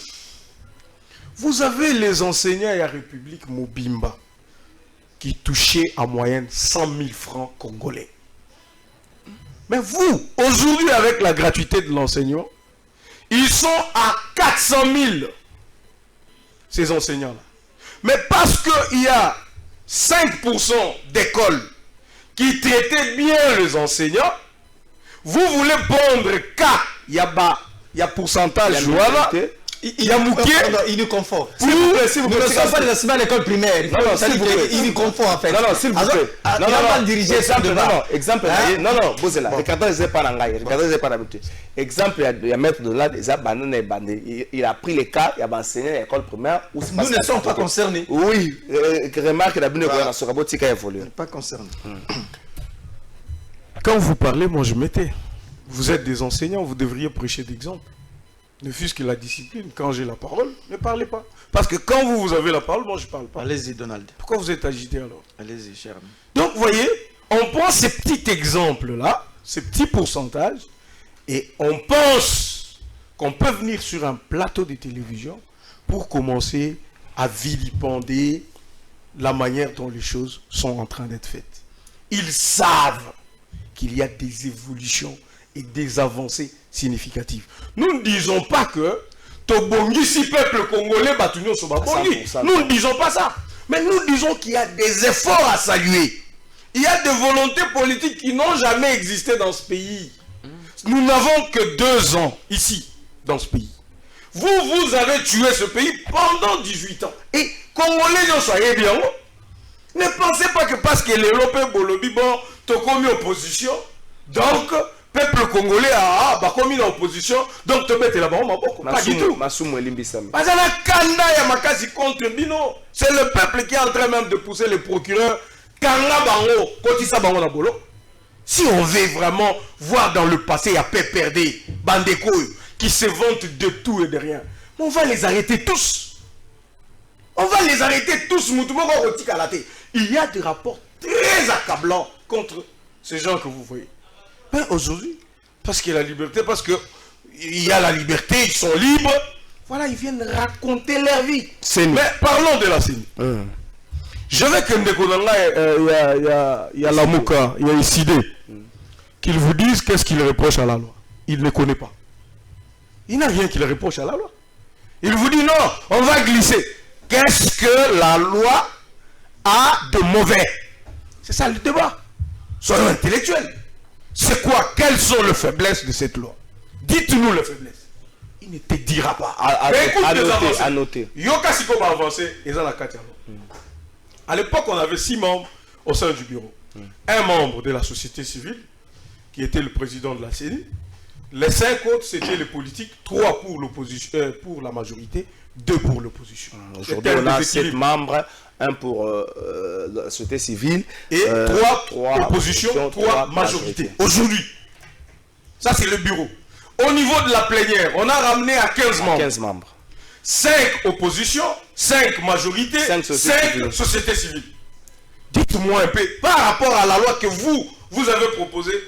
Speaker 4: Vous avez les enseignants à la République Mobimba qui touchaient en moyenne 100 000 francs congolais. Mais vous, aujourd'hui, avec la gratuité de l'enseignement, ils sont à 400 000. Ces enseignants-là. Mais parce qu'il y a 5% d'écoles qui traitaient bien les enseignants, vous voulez prendre cas, il y a pourcentage, voilà, il y a mouqué.
Speaker 6: Il nous confort.
Speaker 3: S'il vous plaît, s'il vous plaît.
Speaker 6: Nous ne sommes pas des enseignants à l'école primaire.
Speaker 3: Non, non, s'il vous plaît.
Speaker 6: Il nous confort en fait.
Speaker 3: Non, non, s'il vous plaît.
Speaker 6: Non, non, diriger ça de bas.
Speaker 3: Exemple, non, non, Bozela. Regardez-les pas dans Gaï. Regardez-les pas d'habitude. Exemple, il y a maître de là, il a pris les cas, il a enseigné à l'école primaire.
Speaker 6: Nous ne sommes pas concernés.
Speaker 3: Oui, remarque, il a bien évolué sur Rabotika évolué.
Speaker 6: Pas concernés.
Speaker 4: Quand vous parlez, moi je m'étais. Vous êtes des enseignants, vous devriez prêcher d'exemple. Ne fût-ce que la discipline, quand j'ai la parole, ne parlez pas. Parce que quand vous avez la parole, moi je ne parle pas.
Speaker 6: Allez-y, Donald.
Speaker 4: Pourquoi vous êtes agité alors?
Speaker 6: Allez-y, cher ami.
Speaker 4: Donc, vous voyez, on prend ces petits exemples-là, ces petits pourcentages, et on pense qu'on peut venir sur un plateau de télévision pour commencer à vilipender la manière dont les choses sont en train d'être faites. Ils savent qu'il y a des évolutions et des avancées significatives. Nous ne disons pas que Tobongisi peuple congolais Batunyo Sobabongi. Nous ne disons pas ça. Mais nous disons qu'il y a des efforts à saluer. Il y a des volontés politiques qui n'ont jamais existé dans ce pays. Nous n'avons que 2 ans ici, dans ce pays. Vous avez tué ce pays pendant 18 ans. Et Congolais, soyez bien. Ne pensez pas que parce que les Lopé Bolobi, bon, tu as commis opposition, donc, peuple congolais a commis l'opposition, donc tu mets là-bas. Pas du tout. C'est le peuple qui est en train même de pousser les procureurs. Si on veut vraiment voir dans le passé, il y a Péperdé, Bandeko, qui se vantent de tout et de rien, on va les arrêter tous. On va les arrêter tous. Il y a des rapports très accablants contre ces gens que vous voyez. Mais aujourd'hui, parce qu'il y a la liberté, parce qu'il y a la liberté, ils sont libres, voilà, ils viennent raconter leur vie. Mais parlons de la CENI. Je veux que il y a la Mouka, il y a Isidé, qu'ils vous disent qu'est-ce qu'il reproche à la loi. Il ne connaît pas. Il n'a rien qu'il reproche à la loi. Il vous dit non, on va glisser. Qu'est-ce que la loi a de mauvais? C'est ça le débat. Soyons intellectuels. C'est quoi? Quelles sont les faiblesses de cette loi? Dites-nous les faiblesses. Il ne te dira pas.
Speaker 3: À noter.
Speaker 4: Yoka Siko va avancer. À l'époque, on avait 6 membres au sein du bureau. Un membre de la société civile, qui était le président de la CENI. Les 5 autres, c'était les politiques. 3 pour l'opposition, pour la majorité, 2 pour l'opposition.
Speaker 3: Aujourd'hui, on a 7 membres, 1 pour la société civile,
Speaker 4: et 3 opposition, 3 majorité. Aujourd'hui, ça c'est le bureau. Au niveau de la plénière, on a ramené à 15 membres.
Speaker 3: 15 membres.
Speaker 4: 5 oppositions, 5 majorités, 5 sociétés civiles. Dites-moi un peu, par rapport à la loi que vous avez proposée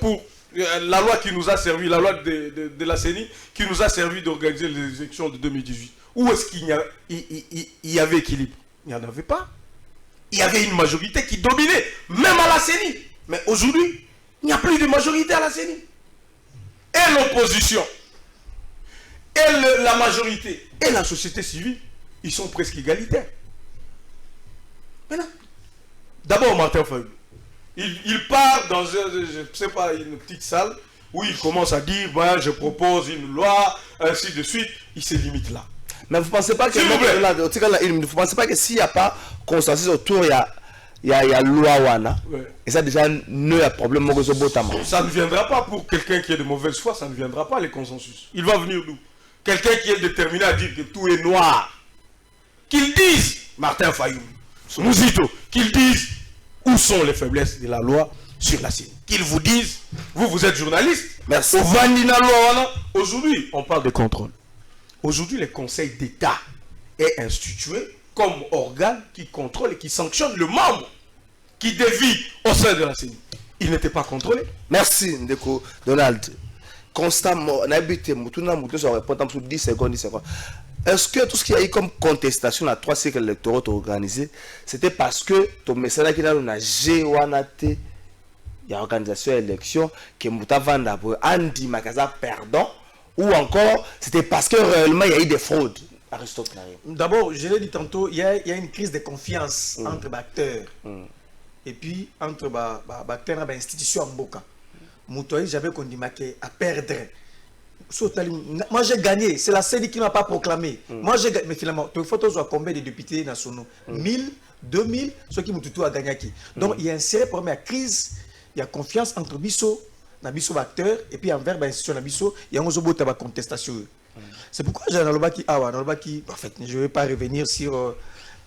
Speaker 4: pour la loi qui nous a servi, la loi de la CENI, qui nous a servi d'organiser les élections de 2018. Où est-ce qu'il y avait équilibre? Il n'y en avait pas. Il y avait une majorité qui dominait, même à la CENI. Mais aujourd'hui, il n'y a plus de majorité à la CENI. Et l'opposition, et la majorité, et la société civile, ils sont presque égalitaires. Maintenant, d'abord Martin Fayulu. Il part dans une petite salle où il commence à dire je propose une loi, ainsi de suite. Il se limite là.
Speaker 3: Mais vous ne pensez pas que vous pensez pas que s'il n'y a pas consensus autour, il y a loi wana. Et ça déjà ne a problème.
Speaker 4: Ça ne viendra pas pour quelqu'un qui est de mauvaise foi, ça ne viendra pas les consensus. Il va venir d'où? Quelqu'un qui est déterminé à dire que tout est noir. Qu'il dise, Martin Fayulu, Mouzito, qu'ils disent où sont les faiblesses de la loi sur la CENI. Qu'ils vous disent, vous êtes journaliste.
Speaker 3: Merci.
Speaker 4: Aujourd'hui, on parle de contrôle. Aujourd'hui, le Conseil d'État est institué comme organe qui contrôle et qui sanctionne le membre qui dévie au sein de la CENI. Il n'était pas contrôlé.
Speaker 3: Merci, Ndeko Donald. Constamment, on a habité, tout le monde se répond sous 10 secondes, 10 secondes. Est-ce que tout ce qu'il y a eu comme contestation à 3 cycles électoraux organisés, c'était parce que ton message qui n'a géoanaté, il y a organisation d'élection, que Moutavanda Andi Makaza perdant, ou encore c'était parce que réellement il y a eu des fraudes? Aristote.
Speaker 6: D'abord, je l'ai dit tantôt, il y a une crise de confiance entre les acteurs et puis entre les acteurs et les institutions en Boka. Moutouaï, j'avais condamné à perdre. Moi j'ai gagné, c'est la CENI qui ne m'a pas proclamé. Moi j'ai gagné, mais finalement, il faut toujours combien de députés nationaux? 1000, 2000, ceux qui m'ont tout à gagné. Donc il y a un sérieux problème, il y a crise, il y a confiance entre Bisso, les acteurs, et puis envers l'institution de Bisso, il y a une contestation. C'est pourquoi j'ai un qui, en fait, je ne vais pas revenir sur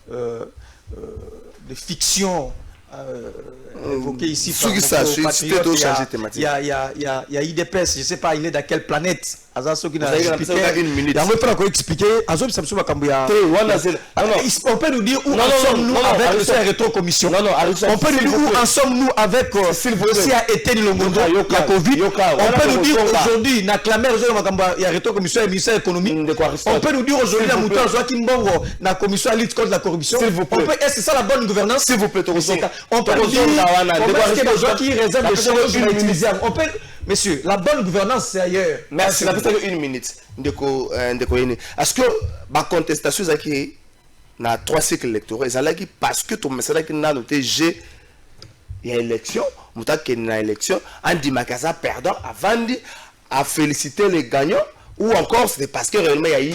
Speaker 6: des fictions évoquées ici. Il y a IDPS, je ne sais pas, il est dans quelle planète. Aza soki
Speaker 3: Vous avez
Speaker 6: expliqué
Speaker 3: une minute.
Speaker 6: Yango il faut expliquer Azo Samsou makambo ya. On peut nous dire où en sommes-nous avec le rétro-commission.
Speaker 3: Non,
Speaker 6: on peut nous dire où en sommes-nous avec si a été Longondo, il y a Covid. On peut nous dire aujourd'hui, na clamer aujourd'hui makambo ya rétro-commission et ministère économique. On peut nous dire aujourd'hui la mouton Joaquim Mbongo na commission à lutte contre la corruption. Est-ce que c'est ça la bonne gouvernance?
Speaker 3: S'il vous plaît,
Speaker 6: on peut nous dire que les gens qui réservent des choses inutilisables. On peut, messieurs, la bonne gouvernance c'est ailleurs.
Speaker 3: Merci. La personne une minute. Est-ce que la contestation est na 3 cycles électoraux ezalaki parce que ton message qui n'a noté G il y a élection muta que na élection Andy Makaza perdant avant à féliciter les gagnants ou encore c'est parce que réellement il y a eu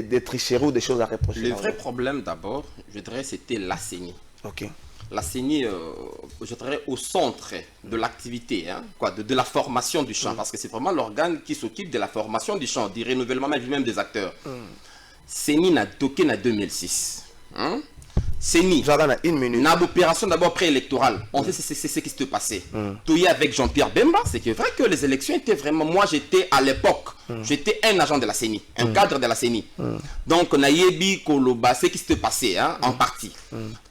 Speaker 3: des tricheries ou des choses à reprocher.
Speaker 5: Le vrai problème d'abord, je dirais c'était la CENI.
Speaker 3: OK.
Speaker 5: La CENI, je dirais au centre de l'activité, hein, de la formation du champ, parce que c'est vraiment l'organe qui s'occupe de la formation du champ, du renouvellement même des acteurs. CENI n'a toqué en 2006. Hein? CENI,
Speaker 3: une minute.
Speaker 5: N'a opération d'abord préélectorale. On sait c'est ce qui se passait. Tout y avec Jean-Pierre Bemba, c'est que vrai que les élections étaient vraiment. Moi, j'étais à l'époque, j'étais un agent de la CENI, un cadre de la CENI. Donc, Nayebi Koloba, c'est ce qui se passait hein, en partie.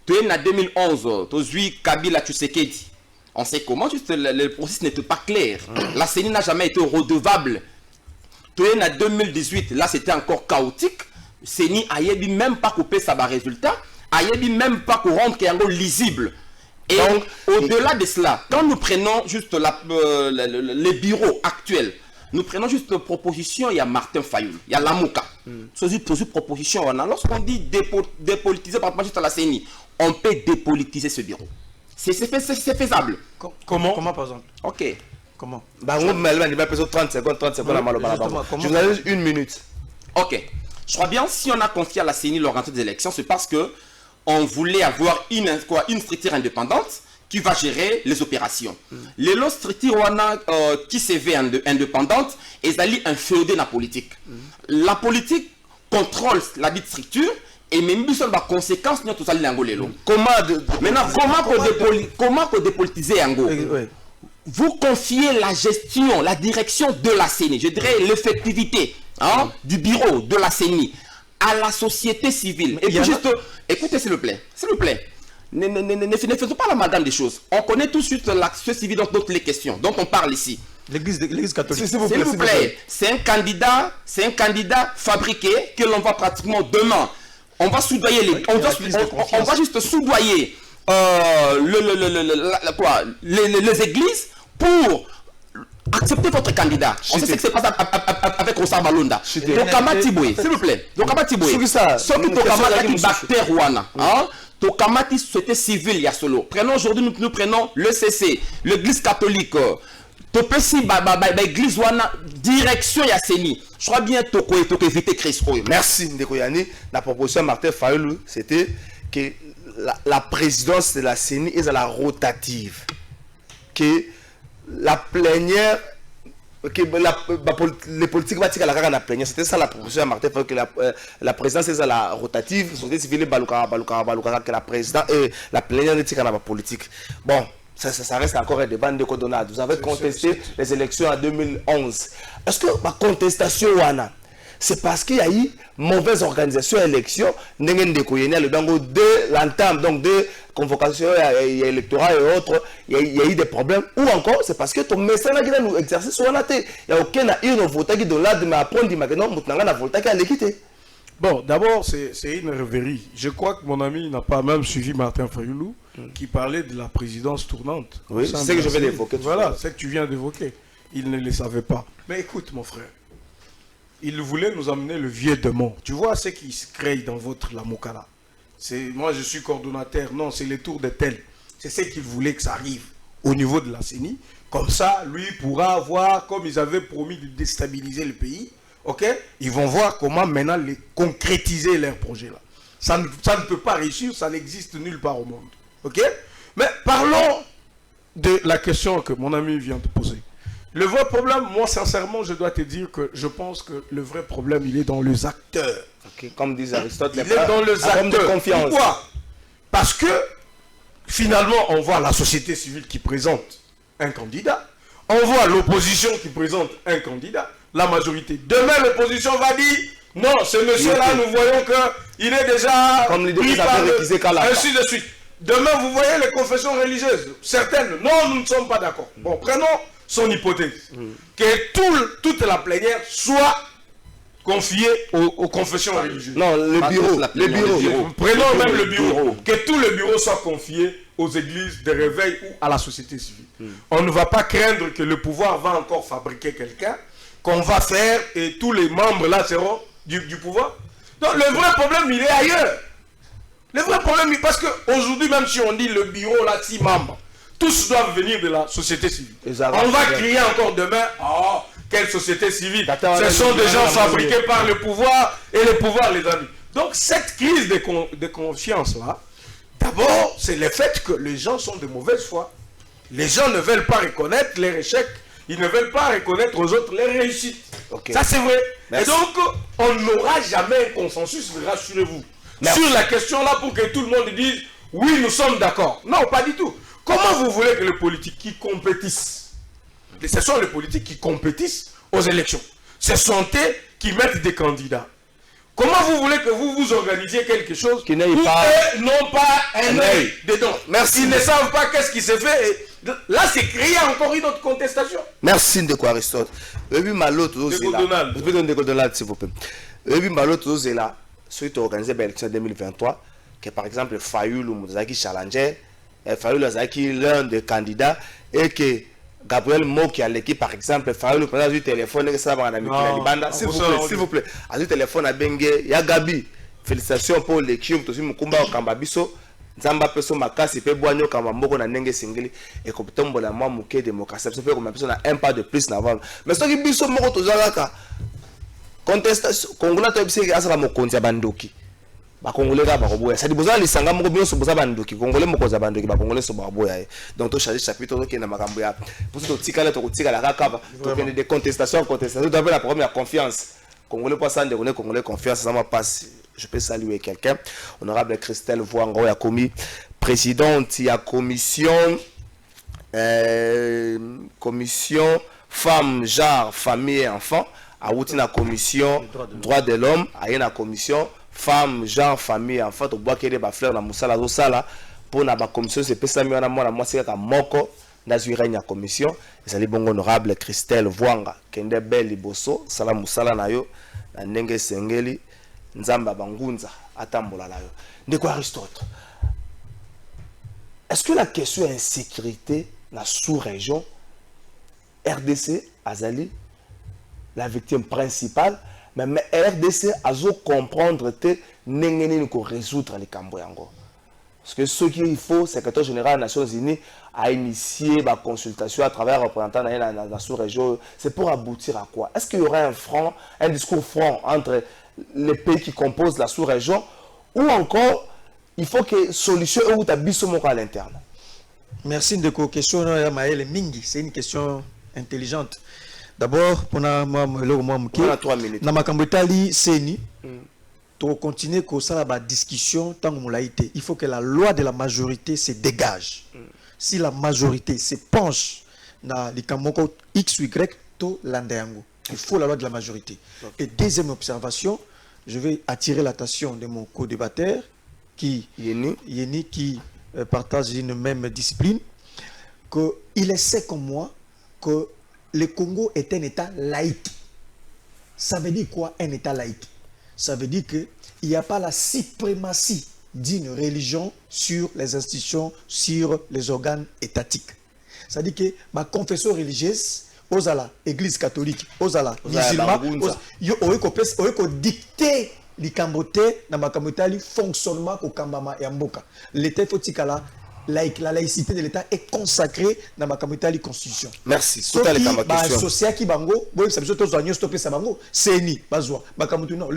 Speaker 5: Tout en 2011, Tozui Kabila Tshisekedi. On sait comment, juste le processus n'était pas clair. La CENI n'a jamais été redevable. Tout en 2018, là, c'était encore chaotique. CENI a même pas coupé ça bas résultat. Ayebi même pas rendre Kiango lisible. Et donc, au-delà de cela, quand nous prenons juste les bureaux actuels, nous prenons juste une proposition, il y a Martin Fayoul, il y a Lamouka. Cette proposition, lorsqu'on dit dépolitiser par rapport juste à la CENI, on peut dépolitiser ce bureau. C'est faisable.
Speaker 6: Comment par exemple?
Speaker 5: Ok.
Speaker 6: Comment?
Speaker 3: 30 secondes. Je vous donne une minute.
Speaker 5: Ok. Je crois bien si on a confié à la CENI l'organisation des élections, c'est parce que on voulait avoir une structure indépendante qui va gérer les opérations. Les autres structures qui se veulent indépendantes, elles allient un féodé dans la politique. La politique contrôle la dite structure et même si on a des conséquences, nous tous allons l'angoler. Maintenant, comment dépolitiser Ango? Vous confiez la gestion, la direction de la CENI, je dirais l'effectivité du bureau de la CENI à la société civile. Et puis juste, écoutez s'il vous plaît, ne faisons pas la madame des choses. On connaît tout de suite la société civile dans toutes les questions dont on parle ici.
Speaker 6: L'église catholique.
Speaker 5: S'il vous plaît, c'est un candidat fabriqué que l'on va pratiquement demain. On va soudoyer on va juste soudoyer les églises pour accepter votre candidat. On sait ce qui se passe avec Rosa Malonda. Tokama Tiboué, s'il vous plaît. Tokama Tiboué. Ce qui Tokama est bactère Wana. Tokamati société civile ya solo. Prenons aujourd'hui nous prenons le CC, l'église catholique. Topesi église Wana direction ya CENI. Je crois bien toko éviter Chris.
Speaker 3: Merci Ndeko Yani. La proposition de Martin Fayoulou, c'était que la présidence de la CENI est à la rotative. Que la plénière, les politiques vont tirer la plénière. C'était ça la proposition de Martin Fayoulou, que la présidence est à la rotative, société civile, que la présidence et la plénière ne tirent la politique. Bon, ça reste encore un débat de Codonade. Vous avez contesté les élections en 2011. Est-ce que la contestation, c'est parce qu'il y a eu mauvaise organisation à l'élection, de l'entame, donc de convocation électorale et autres, il y a eu des problèmes, ou encore c'est parce que ton message qui a nous exercé sur la tête, il n'y a aucun vote qui donne là de m'apprendre, qui a l'équité.
Speaker 4: Bon, d'abord, c'est une rêverie. Je crois que mon ami n'a pas même suivi Martin Fayoulou, qui parlait de la présidence tournante.
Speaker 3: Oui, c'est ce que je viens d'évoquer.
Speaker 4: Voilà, c'est ce que tu viens d'évoquer. Il ne le savait pas. Mais écoute, mon frère, il voulait nous amener le vieux démon. Tu vois ce qui se crée dans votre Lamokala. Moi, je suis coordonnateur. Non, c'est les tours de tel. C'est ce qu'il voulait que ça arrive au niveau de la CENI. Comme ça, lui pourra voir, comme ils avaient promis de déstabiliser le pays, ok, ils vont voir comment maintenant concrétiser leur projet là. Ça ne peut pas réussir, ça n'existe nulle part au monde. Ok? Mais parlons de la question que mon ami vient de poser. Le vrai problème, moi sincèrement, je dois te dire que je pense que le vrai problème, il est dans les acteurs.
Speaker 3: Okay, comme disait Aristote,
Speaker 4: il est dans les acteurs.
Speaker 3: De confiance.
Speaker 4: Pourquoi? Parce que finalement, on voit la société civile qui présente un candidat, on voit l'opposition qui présente un candidat.
Speaker 7: la majorité. Demain, l'opposition va dire, non, ce monsieur-là, nous voyons qu'il est déjà...
Speaker 3: Comme l'idée que ça peut réquiser Kalaka.
Speaker 7: Ainsi de suite. Demain, vous voyez les confessions religieuses. Certaines, non, nous ne sommes pas d'accord. Bon, prenons son hypothèse. Que toute la plénière soit confiée aux confessions religieuses.
Speaker 3: Non, le bureau.
Speaker 7: Prenons même le bureau. Que tout le bureau soit confié aux églises de réveil ou à la société civile. On ne va pas craindre que le pouvoir va encore fabriquer quelqu'un qu'on va faire et tous les membres là seront du pouvoir. Donc le vrai problème, il est ailleurs. Le vrai problème, parce qu'aujourd'hui, même si on dit le bureau, là, 6 membres, tous doivent venir de la société civile. On va crier encore demain, oh, quelle société civile. Ce sont des gens fabriqués par le pouvoir et le pouvoir les a mis. Donc cette crise de confiance-là, d'abord, c'est le fait que les gens sont de mauvaise foi. Les gens ne veulent pas reconnaître leurs échecs. Ils ne veulent pas reconnaître aux autres les réussites. Okay. Ça, c'est vrai. Merci. Et donc, on n'aura jamais un consensus, rassurez-vous. Merci. Sur la question là, pour que tout le monde dise, oui, nous sommes d'accord. Non, pas du tout. Comment vous voulez que les politiques qui compétissent, ce sont les politiques qui compétissent aux élections, ce sont eux qui mettent des candidats. Comment vous voulez que vous vous organisiez quelque chose qui n'ont pas un œil dedans? Merci. Ils ne savent pas qu'est-ce qui se fait. Et là, c'est créé encore une autre contestation.
Speaker 3: Merci, Ndeko Aristote. Ndeko Donald, s'il vous plaît. C'est là, suite à organiser l'élection 2023, que par exemple, Fayoulou Mouzaki challenger, Fayoulou Mouzaki l'un des candidats, et que Gabriel Moki à l'équipe, par exemple, Fayoulou prend du téléphone et ça va dans la s'il vous plaît, à du téléphone à Bengue, ya Gabi, félicitations pour l'équipe, aussi Mukumba au Kambabiso, Zamba Peso Makasi, Peboigno Kamamoko na Nenge Singeli, et comme tombe la moi Mouké démocratie, ça fait comme personne a un pas de plus n'avant. Mais ce qui biso Moko Tozalaka, contestation, Congolais Tobisé, Asra Mokonzi Bandoki. Congolais bakoboya ça dit boza lisanga moko bioso boza bandoki Congolais moko za bandoki ba Congolais so baboya donc to charger chapitre to kena makambo ya pour to tikala to kotikala kaka to kende des contestations tu avais la première confiance Congolais pas ça de Congolais confiance ça m'a passe. Je peux saluer quelqu'un honorable Christelle Voango ya commis présidente ya commission femmes genre famille et enfants a outi na commission droits de l'homme a na commission femmes, genre, famille, enfants, tu vois qu'il y a des fleurs dans la moussala, pour la commission, c'est pas ça, mais on a moi, c'est qu'à Moko, dans une commission, et c'est le bon honorable Christelle Voanga, qui est belle liboso, sala moussala na yo, na nenge sengeli, nzamba bangunza, atambola na yo. De quoi Aristote? Est-ce que la question d'insécurité dans la sous-région, RDC, Azali, la victime principale, mais RDC a dû comprendre que nous devons résoudre les Camboyango. Parce que ce qu'il faut, le secrétaire général des Nations Unies a initié la consultation à travers les représentants de la sous-région. C'est pour aboutir à quoi? Est-ce qu'il y aura un discours franc entre les pays qui composent la sous-région, ou encore il faut que solution ou tabisomo à l'interne?
Speaker 6: Merci de la question. C'est une question intelligente. D'abord, pour moi, na makambo etali seni to continuer ko ça la discussion tant que été. Il faut que la loi de la majorité se dégage. Si la majorité se penche na likamoko X ou Y to landeango. Il faut la loi de la majorité. Et deuxième observation, je vais attirer l'attention de mon co-débatteur qui Yeni qui partage une même discipline, que il est sait comme moi que le Congo est un État laïque. Ça veut dire quoi, un État laïque? Ça veut dire qu'il n'y a pas la suprématie d'une religion sur les institutions, sur les organes étatiques. Ça veut dire que ma confession religieuse, osala, Église catholique, osala, musulman, yo dicter les cambotés dans ma camboté fonctionnement au kambama et mboka. L'État faut la laïcité de l'État est consacrée dans ma communauté constitution. Merci. Le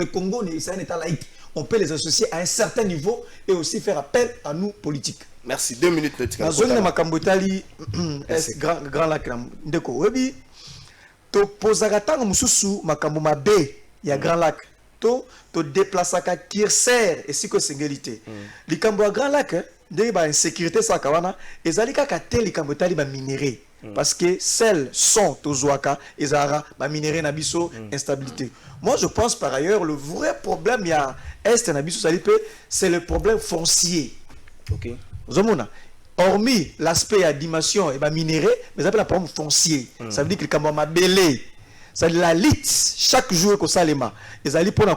Speaker 6: Congo c'est un État laïque. On peut les associer à un certain niveau et aussi faire appel à nous politiques.
Speaker 3: Merci. 2 minutes.
Speaker 6: Dans zone ma communauté grand lac ndeko webi to posagata mususu makambo mabe ya grand lac to déplaçaka Kirser et siko singélité. Likambo grand lac de ba insécurité sa kawana ezali kaka te likambo tali ba minéré parce que celles sont aux Ouaka et Zara, minéré Nabiso, instabilité. Moi, je pense par ailleurs, le vrai problème, il y a Est Nabiso, c'est le problème foncier.
Speaker 3: Ok.
Speaker 6: Hormis l'aspect à dimension et minéré, mais ça s'appelle le problème foncier. Ça veut dire que le Kamba m'a belé. Ça veut dire la lit, chaque jour que ça les ma. Et ça dit pour la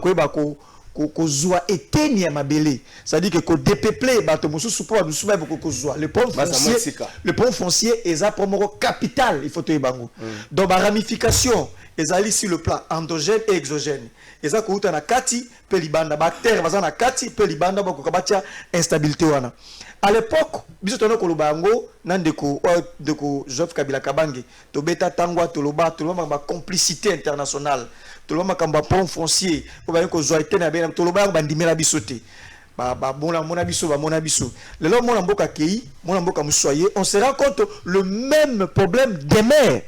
Speaker 6: ko zoa eteni ya mabele, c'est-à-dire que ko dépeuplé bato musu support du souba ko zoa le pont foncier est un promo capital, il faut te bango. Donc la ramification ezali sur le plan endogène et exogène. Eza ko uta na kati pe libanda bactère baza na kati pe libanda ba ko kabatia instabilité wana. À l'époque, biso tono ko lobango nandeko deko Joseph Kabila Kabange to beta tangwa to loba ma complicité internationale. Tout le monde a pont foncier pour que je sois na bien tout le monde bandimela bisoté mon abisso le long mon amboka kei mon amboka musoyer on se rend compte le même problème demain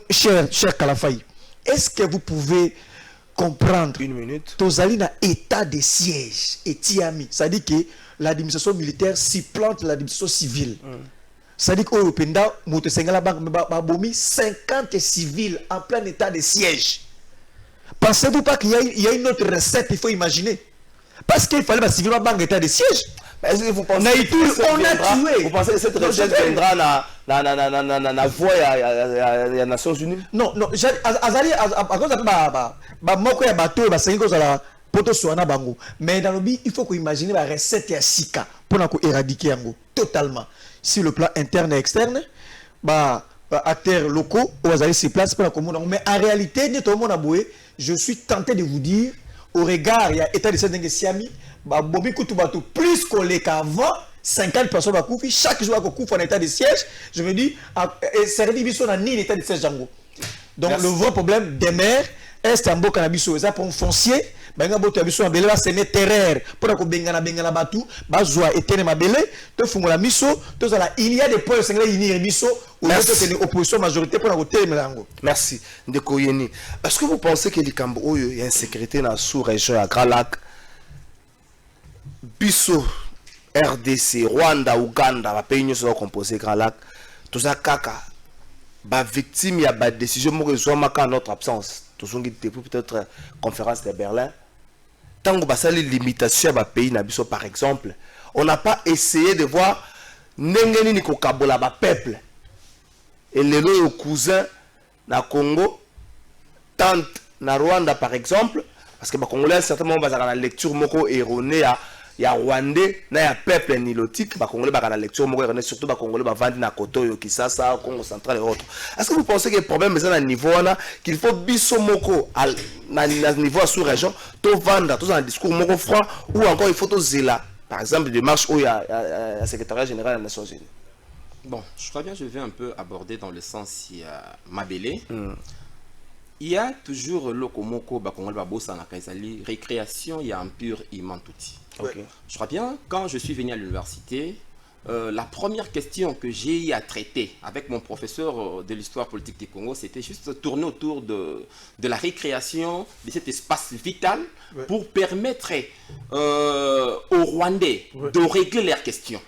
Speaker 6: cher Kalafai. Est-ce que vous pouvez comprendre
Speaker 3: une minute
Speaker 6: tozali na état de siège et tiami, ça dit que l'administration militaire supplante l'administration civile. Ça dit qu'au Penda moto sengala bank bomi 50 civils en plein état de siège. Pensez-vous pas qu'il y a une autre recette, il faut imaginer? Parce qu'il fallait civil banque d'état de siège.
Speaker 3: Est-ce que vous pensez Vous pensez que cette recette viendra na voie ya Nations Unies?
Speaker 6: Non, azali à cause de moko ya bateau ba sengi cause la poto soana bango. Mais dans le but, il faut qu'on imagine la recette ya sika pour éradiquer yango totalement sur le plan interne et externe. Acteurs locaux ou azali se place pour la commune. Mais en réalité, je suis tenté de vous dire, au regard, il y a état de siège Siami, plus collé qu'avant, 50 personnes à Koufi, chaque jour à Koufi en état de siège, je me dis, service n'a ni l'état de siège Django. Donc le vrai problème des maires, est un beau cannabis, ça pour un foncier, benga boto abiso mabele ba semer terreur pour ko bengana batu ba zoa etene mabele to fungola miso to zala il y a des points sengla unir miso ou d'autres opposition majorité pour ko temelango.
Speaker 3: Merci Ndeko Yeni. Est-ce que vous pensez que likambo oyo ya insécurité na sous-région ya Grand Lac biso RDC Rwanda Uganda ba pays nyonso composé Grand Lac tout ça kaka ba victime ya ba décision mo rezo maka notre absence tout son guide depuis peut-être conférence de Berlin. Tant que les limitations à pays nabiso par exemple, on n'a pas essayé de voir n'engeni ni kokabola ba peuple. Et les lois cousins na Congo, tante na Rwanda par exemple, parce que les Congolais certainement basent la lecture moko erronée ya Rwandais na ya peuple nilotique, les Congolais basent la lecture moko erronée surtout les Congolais basent vendre na Koto, Kisasa, Congo central et autres. Est-ce que vous pensez que le problème est à niveau là qu'il faut biso moko à niveau sous-région, tout vendre, tout un discours moko franc ou encore il faut tout zéla. Par exemple, des marches où il y a le secrétariat général des Nations Unies.
Speaker 5: Bon, je crois bien que je vais un peu aborder dans le sens il y a Mabele. Il y a toujours le Komoko, Bakongol Babosa na Kaisali, récréation, il y a un pur Imantouti.
Speaker 3: Okay.
Speaker 5: Je crois bien, quand je suis venu à l'université, la première question que j'ai eu à traiter avec mon professeur de l'histoire politique du Congo, c'était juste tourner autour de la récréation de cet espace vital pour permettre aux Rwandais de régler leurs questions.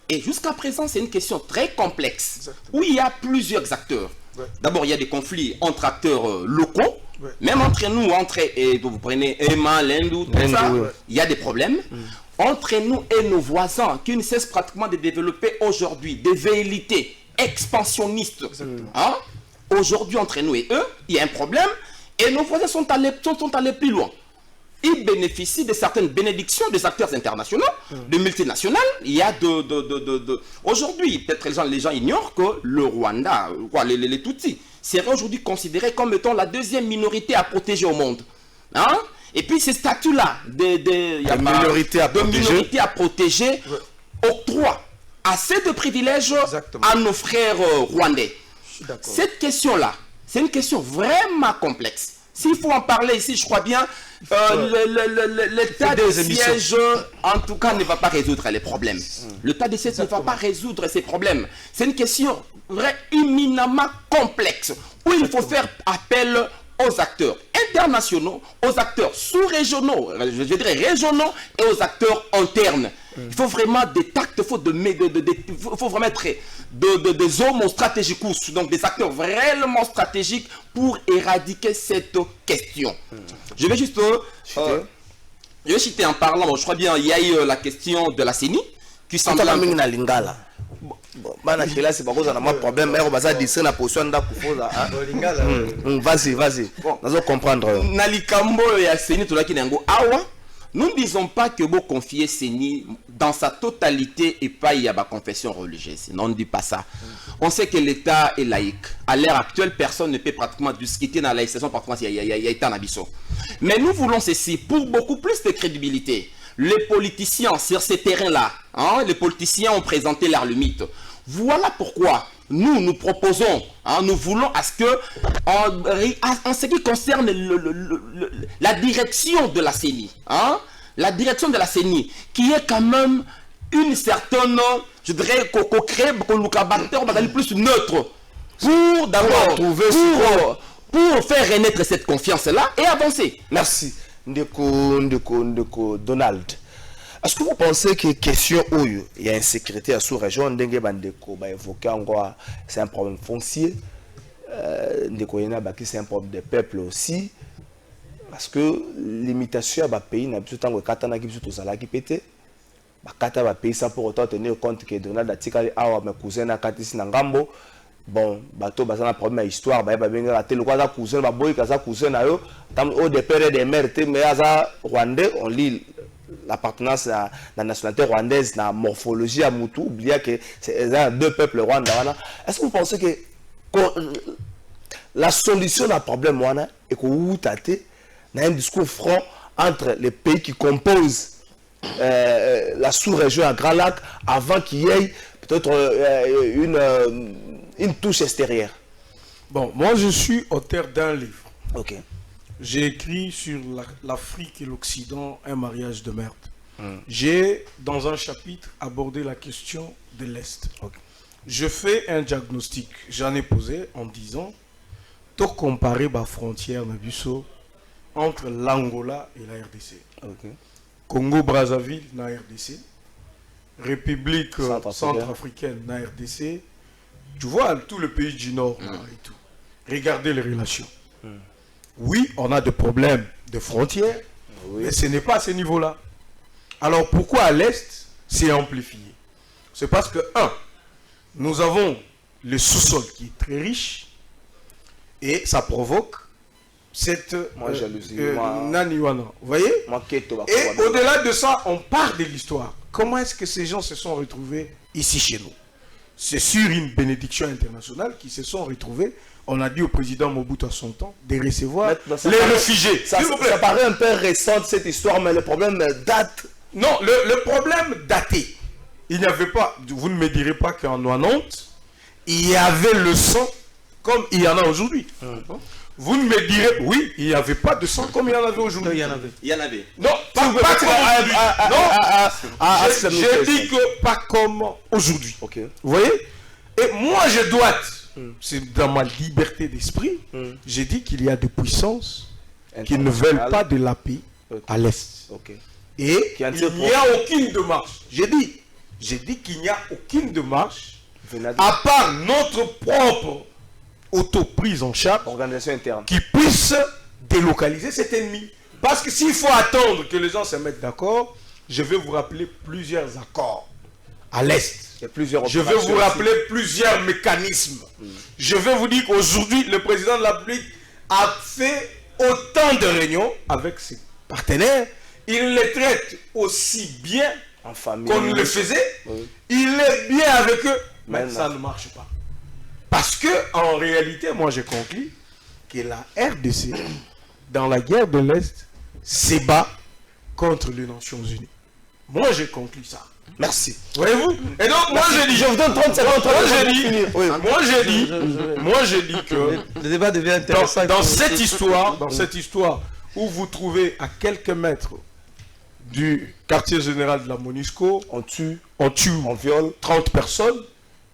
Speaker 5: Et jusqu'à présent, c'est une question très complexe où il y a plusieurs acteurs. D'abord, il y a des conflits entre acteurs locaux, même entre nous, vous prenez Emma, Lendou, tout ça, il y a des problèmes. Entre nous et nos voisins qui ne cessent pratiquement de développer aujourd'hui des velléités expansionnistes. Hein? Aujourd'hui, entre nous et eux, il y a un problème et nos voisins sont allés plus loin. Ils bénéficient de certaines bénédictions des acteurs internationaux, de multinationales. Il y a Aujourd'hui, peut-être les gens ignorent que le Rwanda, les Tutsis, serait aujourd'hui considéré comme étant la deuxième minorité à protéger au monde. Hein? Et puis ces statuts-là de minorité à protéger octroient assez de privilèges à nos frères rwandais. Cette question-là, c'est une question vraiment complexe. S'il faut en parler ici, je crois bien, l'état de siège, en tout cas, ne va pas résoudre les problèmes. L'état de siège ne va pas résoudre ces problèmes. C'est une question éminemment complexe, où il faut faire appel aux acteurs internationaux, aux acteurs sous-régionaux, je dirais régionaux, et aux acteurs internes. Il faut vraiment des tactes, il faut, faut vraiment être des hommes stratégiques, donc des acteurs vraiment stratégiques pour éradiquer cette question. Je vais juste citer en parlant, bon, je crois bien, il y a eu la question de la CENI qui semble...
Speaker 3: Vas-y, vas-y. Nous allons comprendre.
Speaker 5: Nous ne disons pas que vous confiez CENI dans sa totalité et pas il y a ma confession religieuse. Non, on ne dit pas ça. On sait que l'État est laïque. À l'heure actuelle, personne ne peut pratiquement discuter dans la laïcisation, pratiquement il y a été en abysso. Mais nous voulons ceci pour beaucoup plus de crédibilité. Les politiciens sur ces terrains-là, les politiciens ont présenté leur limite. Voilà pourquoi nous proposons, nous voulons à ce que, en ce qui concerne la direction de la CENI, la direction de la CENI, qui est quand même une certaine, je dirais, qu'on crée, qu'on nous aller plus neutre, pour d'abord pour faire renaître cette confiance-là et avancer.
Speaker 3: Merci. Ndeko Donald. Est-ce que vous pensez que question où il y a insécurité à sous-région, c'est un problème foncier, c'est un problème de peuple aussi, parce que l'imitation à pays n'a plus tant que katana qui tout ça qui pété, kata pays ça pour autant tenir compte que Donald a tiré à mes cousins à Katisi Nangambo. Bon, bateau basé na problème histoire ba benga tel quoi ça cousin ba boy ka ça cousin na yo tam au des pères et des mères mais ça rwandais on lit l'appartenance à la nationalité rwandaise la morphologie à Moutou oubliez que c'est deux peuples rwandais. Est-ce que vous pensez que la solution à problème wana et que vous tâtez un discours franc entre les pays qui composent la sous-région à Grand Lac avant qu'il y ait peut-être une touche extérieure?
Speaker 4: Bon, moi je suis auteur d'un livre.
Speaker 3: Ok.
Speaker 4: J'ai écrit sur l'Afrique et l'Occident, un mariage de merde. J'ai, dans un chapitre, abordé la question de l'Est. Okay. Je fais un diagnostic. J'en ai posé en disant, tout comparer la frontière entre l'Angola et la RDC. Okay. Congo-Brazzaville, la RDC. République centrafricaine, la RDC. Tu vois, tout le pays du Nord et tout. Regardez les relations. Oui, on a des problèmes de frontières, mais ce n'est pas à ce niveau-là. Alors pourquoi à l'Est, c'est amplifié? C'est parce que, nous avons le sous-sol qui est très riche, et ça provoque cette
Speaker 3: jalousie.
Speaker 4: Naniwana. Vous voyez? Et au-delà de ça, on part de l'histoire. Comment est-ce que ces gens se sont retrouvés ici chez nous? C'est sur une bénédiction internationale qu'ils se sont retrouvés. On a dit au président Mobutu à son temps de recevoir les réfugiés.
Speaker 3: Ça paraît un peu récente cette histoire, mais le problème date.
Speaker 4: Non, le problème daté. Il n'y avait pas, vous ne me direz pas qu'en 90, il y avait le sang comme il y en a aujourd'hui. Vous ne me direz, oui, il n'y avait pas de sang comme il y en avait aujourd'hui.
Speaker 5: Il y en avait. Il y en avait.
Speaker 4: Non, pas comme aujourd'hui. J'ai dit que pas comme aujourd'hui.
Speaker 3: Okay.
Speaker 4: Vous voyez? Et moi, je dois, c'est dans ma liberté d'esprit, j'ai dit qu'il y a des puissances qui ne veulent pas de la paix à l'Est.
Speaker 3: Okay.
Speaker 4: Et il n'y a aucune démarche. J'ai dit qu'il n'y a aucune démarche à part notre propre auto-prise en charge,
Speaker 3: organisation interne,
Speaker 4: qui puisse délocaliser cet ennemi. Parce que s'il faut attendre que les gens se mettent d'accord, je vais vous rappeler plusieurs accords à l'Est. Je vais vous rappeler plusieurs mécanismes. Je vais vous dire qu'aujourd'hui, le président de la République a fait autant de réunions avec ses partenaires. Il les traite aussi bien qu'on le faisait. Il est bien avec eux, mais ça ne marche pas. Parce que, en réalité, moi j'ai conclu que la RDC, dans la guerre de l'Est, se bat contre les Nations Unies. Moi j'ai conclu ça.
Speaker 3: Merci.
Speaker 4: Voyez-vous? Et donc, moi j'ai dit.
Speaker 3: Je vous donne 30 secondes.
Speaker 4: Moi j'ai dit que.
Speaker 6: Le débat devient intéressant.
Speaker 4: Dans cette histoire où vous trouvez à quelques mètres du quartier général de la MONUSCO, on tue, on viole 30 personnes.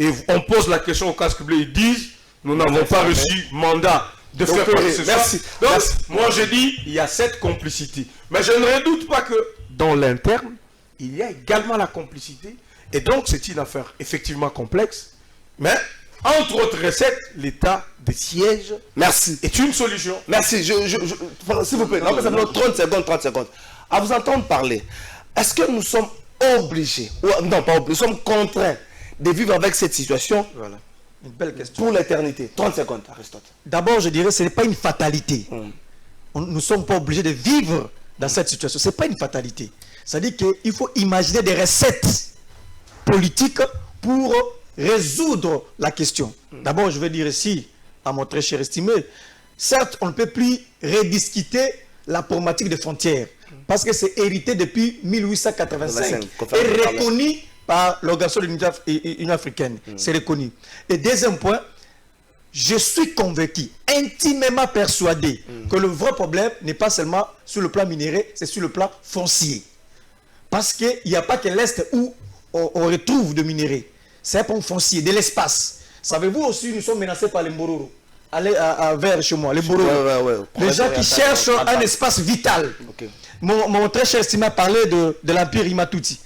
Speaker 4: Et on pose la question au casque bleu, ils disent, nous n'avons pas reçu mandat de faire quoi que ce soit. Donc, moi je dis, il y a cette complicité. Mais je ne redoute pas que dans l'interne,
Speaker 7: il y a également la complicité. Et donc, c'est une affaire effectivement complexe. Mais, entre autres recettes, l'état de siège est une solution.
Speaker 3: Merci. S'il vous plaît, ça fait 30 secondes. À vous entendre parler, est-ce que nous sommes obligés, non pas obligés, nous sommes contraints de vivre avec cette situation?
Speaker 6: Voilà. Une belle question.
Speaker 3: Pour l'éternité. 30 secondes, Aristote.
Speaker 6: D'abord, je dirais, ce n'est pas une fatalité. Nous ne sommes pas obligés de vivre dans cette situation. Ce n'est pas une fatalité. C'est-à-dire qu'il faut imaginer des recettes politiques pour résoudre la question. D'abord, je vais dire ici, à mon très cher estimé, certes, on ne peut plus rediscuter la problématique des frontières, parce que c'est hérité depuis 1885 et reconnu par l'Organisation de l'Union africaine. C'est reconnu. Et deuxième point, je suis convaincu, intimement persuadé, que le vrai problème n'est pas seulement sur le plan minéré, c'est sur le plan foncier. Parce qu'il n'y a pas que l'Est où on retrouve de minéraux. C'est un point foncier, de l'espace. Savez-vous aussi, nous sommes menacés par les Mbororo. Allez vers chez moi, les Mbororo. Les gens qui cherchent un espace vital. Mon très cher estimé a parlé de l'Empire Imatuti.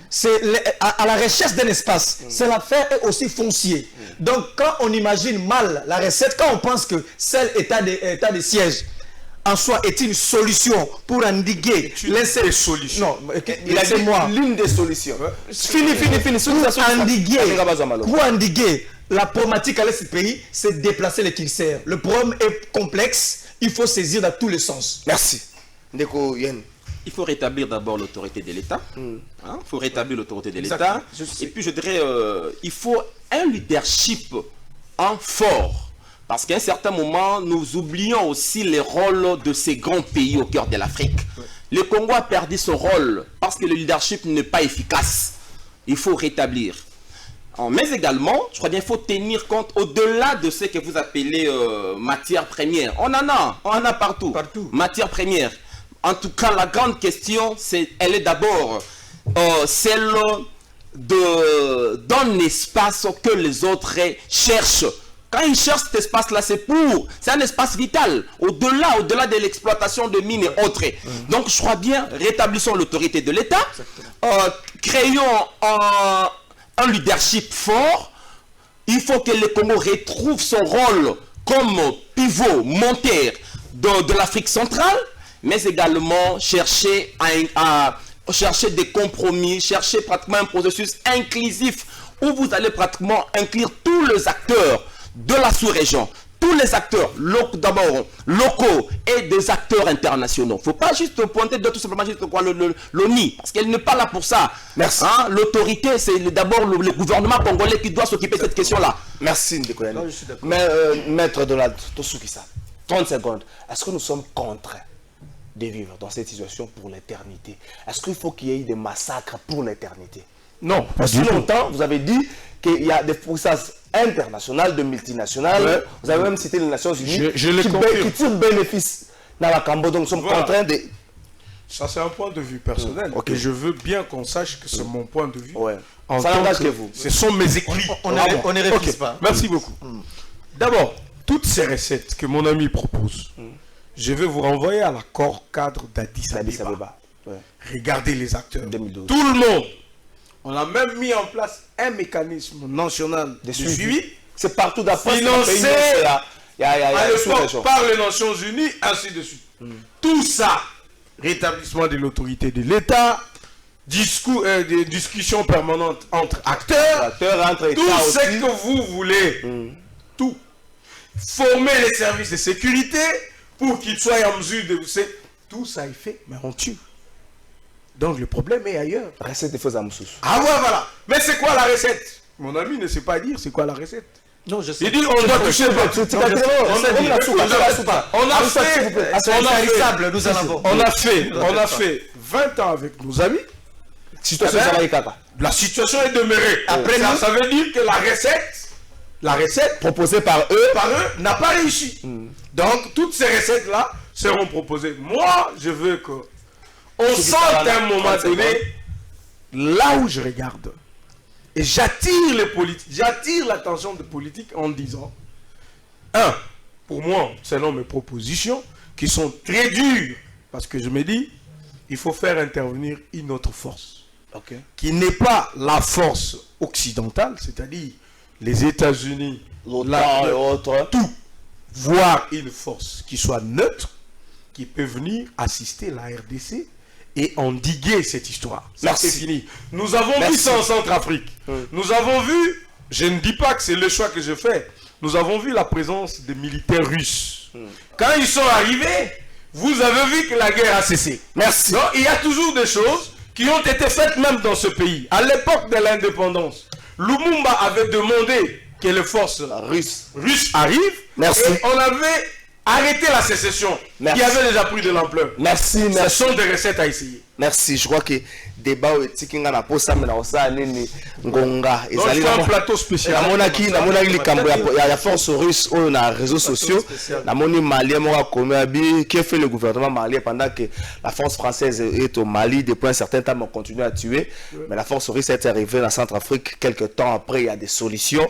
Speaker 6: C'est à la recherche d'un espace. C'est l'affaire est aussi foncier. Donc quand on imagine mal la recette, quand on pense que seul état de siège en soi est une solution pour endiguer
Speaker 7: les solutions.
Speaker 6: Non, laissez-moi.
Speaker 3: L'une des solutions. Fini.
Speaker 6: Pour endiguer la problématique à l'est du pays, c'est déplacer les Kinsers. Le problème est complexe, il faut saisir dans tous les sens.
Speaker 3: Merci. Ndeko Yen.
Speaker 5: Il faut rétablir d'abord l'autorité de l'État. Il faut rétablir l'autorité de l'État. Et puis je dirais, il faut un leadership fort. Parce qu'à un certain moment, nous oublions aussi les rôles de ces grands pays au cœur de l'Afrique. Le Congo a perdu son rôle parce que le leadership n'est pas efficace. Il faut rétablir. Mais également, je crois bien qu'il faut tenir compte au-delà de ce que vous appelez matière première. On en a partout. Matière première. En tout cas, la grande question, elle est d'abord celle d'un espace que les autres cherchent. Quand ils cherchent cet espace-là, c'est un espace vital, au-delà de l'exploitation de mines et autres. Donc, je crois bien, rétablissons l'autorité de l'État, créons un leadership fort. Il faut que le Congo retrouve son rôle comme pivot moteur de l'Afrique centrale, mais également chercher des compromis, chercher pratiquement un processus inclusif où vous allez pratiquement inclure tous les acteurs de la sous-région, tous les acteurs d'abord locaux et des acteurs internationaux. Il ne faut pas juste pointer tout simplement juste l'ONU, parce qu'elle n'est pas là pour ça.
Speaker 3: Merci.
Speaker 5: L'autorité, c'est d'abord le gouvernement congolais qui doit s'occuper de cette question-là.
Speaker 3: Merci Ndekoyane. Maître de la Tosukisa, 30 secondes. Est-ce que nous sommes contraints de vivre dans cette situation pour l'éternité? Est-ce qu'il faut qu'il y ait des massacres pour l'éternité?
Speaker 7: Non.
Speaker 3: Parce que longtemps, vous avez dit qu'il y a des puissances internationales, de multinationales. Vous avez même cité les Nations Unies qui tirent bénéfice dans la Cambo. Donc nous sommes contraints de...
Speaker 7: Ça, c'est un point de vue personnel. Et je veux bien qu'on sache que c'est mon point de vue.
Speaker 3: Ça n'engage que vous.
Speaker 7: Ce sont mes écrits.
Speaker 6: On ne réfléchit pas.
Speaker 7: Merci beaucoup. D'abord, toutes ces recettes que mon ami propose, je vais vous renvoyer à l'accord cadre d'Addis Abeba. Regardez les acteurs. 2012. Tout le monde. On a même mis en place un mécanisme national de suivi.
Speaker 3: C'est partout d'après.
Speaker 7: Financé à l'époque par les Nations Unies, ainsi de suite. Tout ça, rétablissement de l'autorité de l'État, des discussions permanentes entre acteurs, tout ce que vous voulez, tout. Former les services de sécurité pour qu'ils soient en mesure de vous... Tout ça est fait, mais on tue. Donc le problème est ailleurs.
Speaker 3: Recette de faux amoussous.
Speaker 7: Ah ouais, voilà. Mais c'est quoi la recette? Mon ami ne sait pas dire c'est quoi la recette.
Speaker 6: Non, je sais.
Speaker 7: Il dit on doit toucher le on a fait 20 ans avec nos amis. La situation est demeurée. Après, ça veut dire que la recette
Speaker 3: proposée par eux
Speaker 7: n'a pas réussi. Donc toutes ces recettes-là seront proposées. Moi, je veux que on sent à un moment donné, là où je regarde, et j'attire les politiques, j'attire l'attention des politiques en disant, pour moi, selon mes propositions, qui sont très dures, parce que je me dis, il faut faire intervenir une autre force. qui n'est pas la force occidentale, c'est-à-dire les États-Unis,
Speaker 3: l'OTAN et autres,
Speaker 7: tout, voire une force qui soit neutre, qui peut venir assister la RDC et endiguer cette histoire. Ça, c'est fini. Nous avons vu ça en Centrafrique. Nous avons vu, je ne dis pas que c'est le choix que je fais, nous avons vu la présence des militaires russes. Quand ils sont arrivés, vous avez vu que la guerre a cessé.
Speaker 3: Merci.
Speaker 7: Donc, il y a toujours des choses qui ont été faites même dans ce pays. À l'époque de l'indépendance, Lumumba avait demandé que les forces russes arrivent.
Speaker 3: Merci.
Speaker 7: Et on avait arrêté la sécession qui avait déjà pris de l'ampleur.
Speaker 3: Merci.
Speaker 7: Ce sont des recettes à essayer.
Speaker 3: Merci. Je crois que débat éthique na posa mais na osa nini ngonga
Speaker 7: ezali un plateau spécial.
Speaker 3: Na likambo ya force russe au na réseaux sociaux. Na moni malien mo comme abi qui fait le gouvernement malien pendant que la force française est au Mali depuis un certain temps on continue à tuer mais la force russe est arrivée en Centrafrique quelques temps après il y a des solutions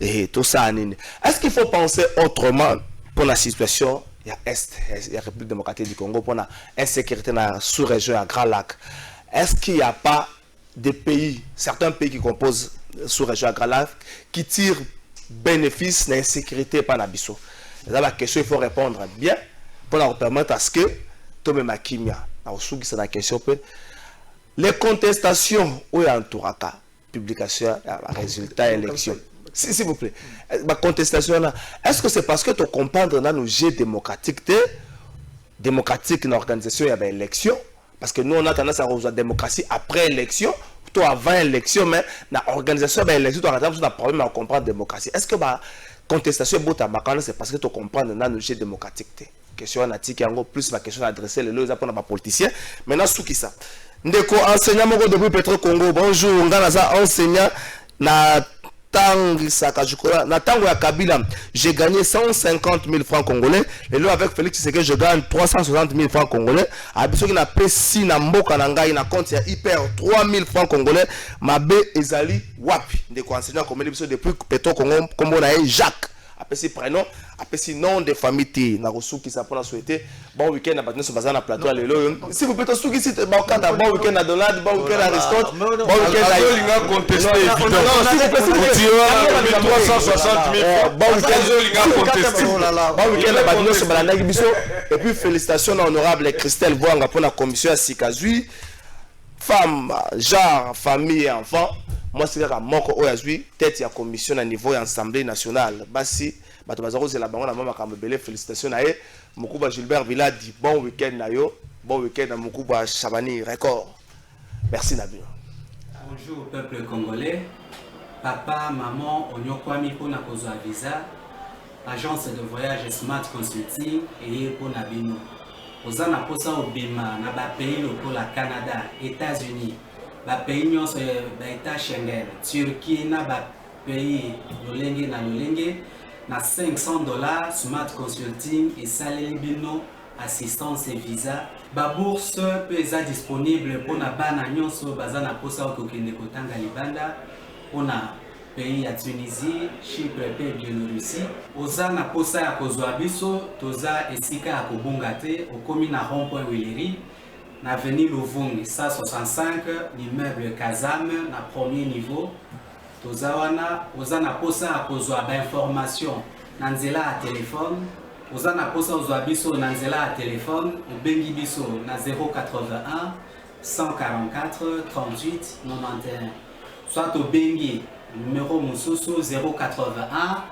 Speaker 3: et tout ça nini. Est-ce qu'il faut penser autrement pour la situation il y a Est, il y a République démocratique du Congo pour la insécurité dans la sous-région à Grand Lac? Est-ce qu'il n'y a pas des pays, certains pays qui composent la sous-région à Grand Lac, qui tirent bénéfice de l'insécurité par l'Abisso? C'est la question, il faut répondre bien pour leur permettre à ce que, tout le monde c'est la question, les contestations où il y a un touraka, publication, résultat, élection. S'il vous plaît, ma contestation là, est-ce que c'est parce que tu comprends dans nos jeux démocratiques, démocratique dans l'organisation, il y avait élection? Parce que nous, on a tendance à rejoindre la démocratie après l'élection, plutôt avant l'élection, mais dans l'organisation, l'élection, tu as un problème à comprendre la démocratie. Est-ce que la contestation c'est parce que tu comprends dans nos jeux démocratiques? Question anatique, en gros, plus ma question adressée, les lois pour les politiciens. Maintenant, sous qui ça? Ndeko, enseignant depuis Petro Congo, bonjour, on a enseignant, na Tango ya Kabila, j'ai gagné 150 000 francs congolais. Et là, avec Félix Tshisekedi, je gagne 360 000 francs congolais. Abiso qui n'a pas si na mboka nanga, il a compte hyper 3 000 francs congolais. Mabe ezali wapi. De quoi enseignant comme les depuis Petro Congo, comme on a Jacques. Après ses prénoms, après ses noms de famille, na reçu qui s'appelle souhaiter bon week-end à Batne sur Bazar na plateau lelo. Si vous pouvez tout qui c'est bon week-end à Donald, bon week-end à Aristote, bon week-end à Linga contesté évidemment. Non, si vous 360 000 bon week-end contesté. Bon week-end à Batne sur Balanda Biso et puis félicitations à honorable Christelle Boanga pour la commission à Sikazui. Femme, genre, famille et enfants. Moi, c'est à Moko Oyazui, tête de la commission à niveau de l'Assemblée nationale. Basi, Batobazaro, c'est la banque, la maman Kambele, félicitations à eux. Mokouba Gilbert Villa dit bon week-end à eux. Bon week-end à Mokouba Chabani Record. Merci Nabil.
Speaker 1: Bonjour peuple congolais. Papa, maman, Onyokwami pour Nakozo Visa. Agence de voyage Smart Consulting et pour Nabino. Aux ana posa obima na ba pays pour la Canada, États-Unis, ba pays nyonso ba État Schengen, Turquie na ba pays lolenge na $500 Smart Consulting et saleli bino assistance et visa. Ba bourse peut être disponible pour na bana nyonso bazana posa okokende kotanga libanda pour na pays ya Tunisie, Chypre et Biélorussie. Ozana posa ya kozwa biso, toza esika ya kobunga te, okomi na rond-point Wileri, na avenue Louvungi, 165, l'immeuble Kazam, na premier niveau. Toza wana, ozana posa ya kozwa ba information na nzela ya téléphone. Ozana posa ozwa biso na nzela ya téléphone, obengi biso na 081 144 38 91. Soit obengi numéro Moussousou 081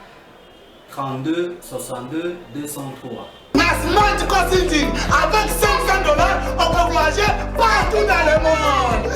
Speaker 1: 32 62 203.
Speaker 2: Smart Consulting, avec $500, on peut voyager partout dans le monde.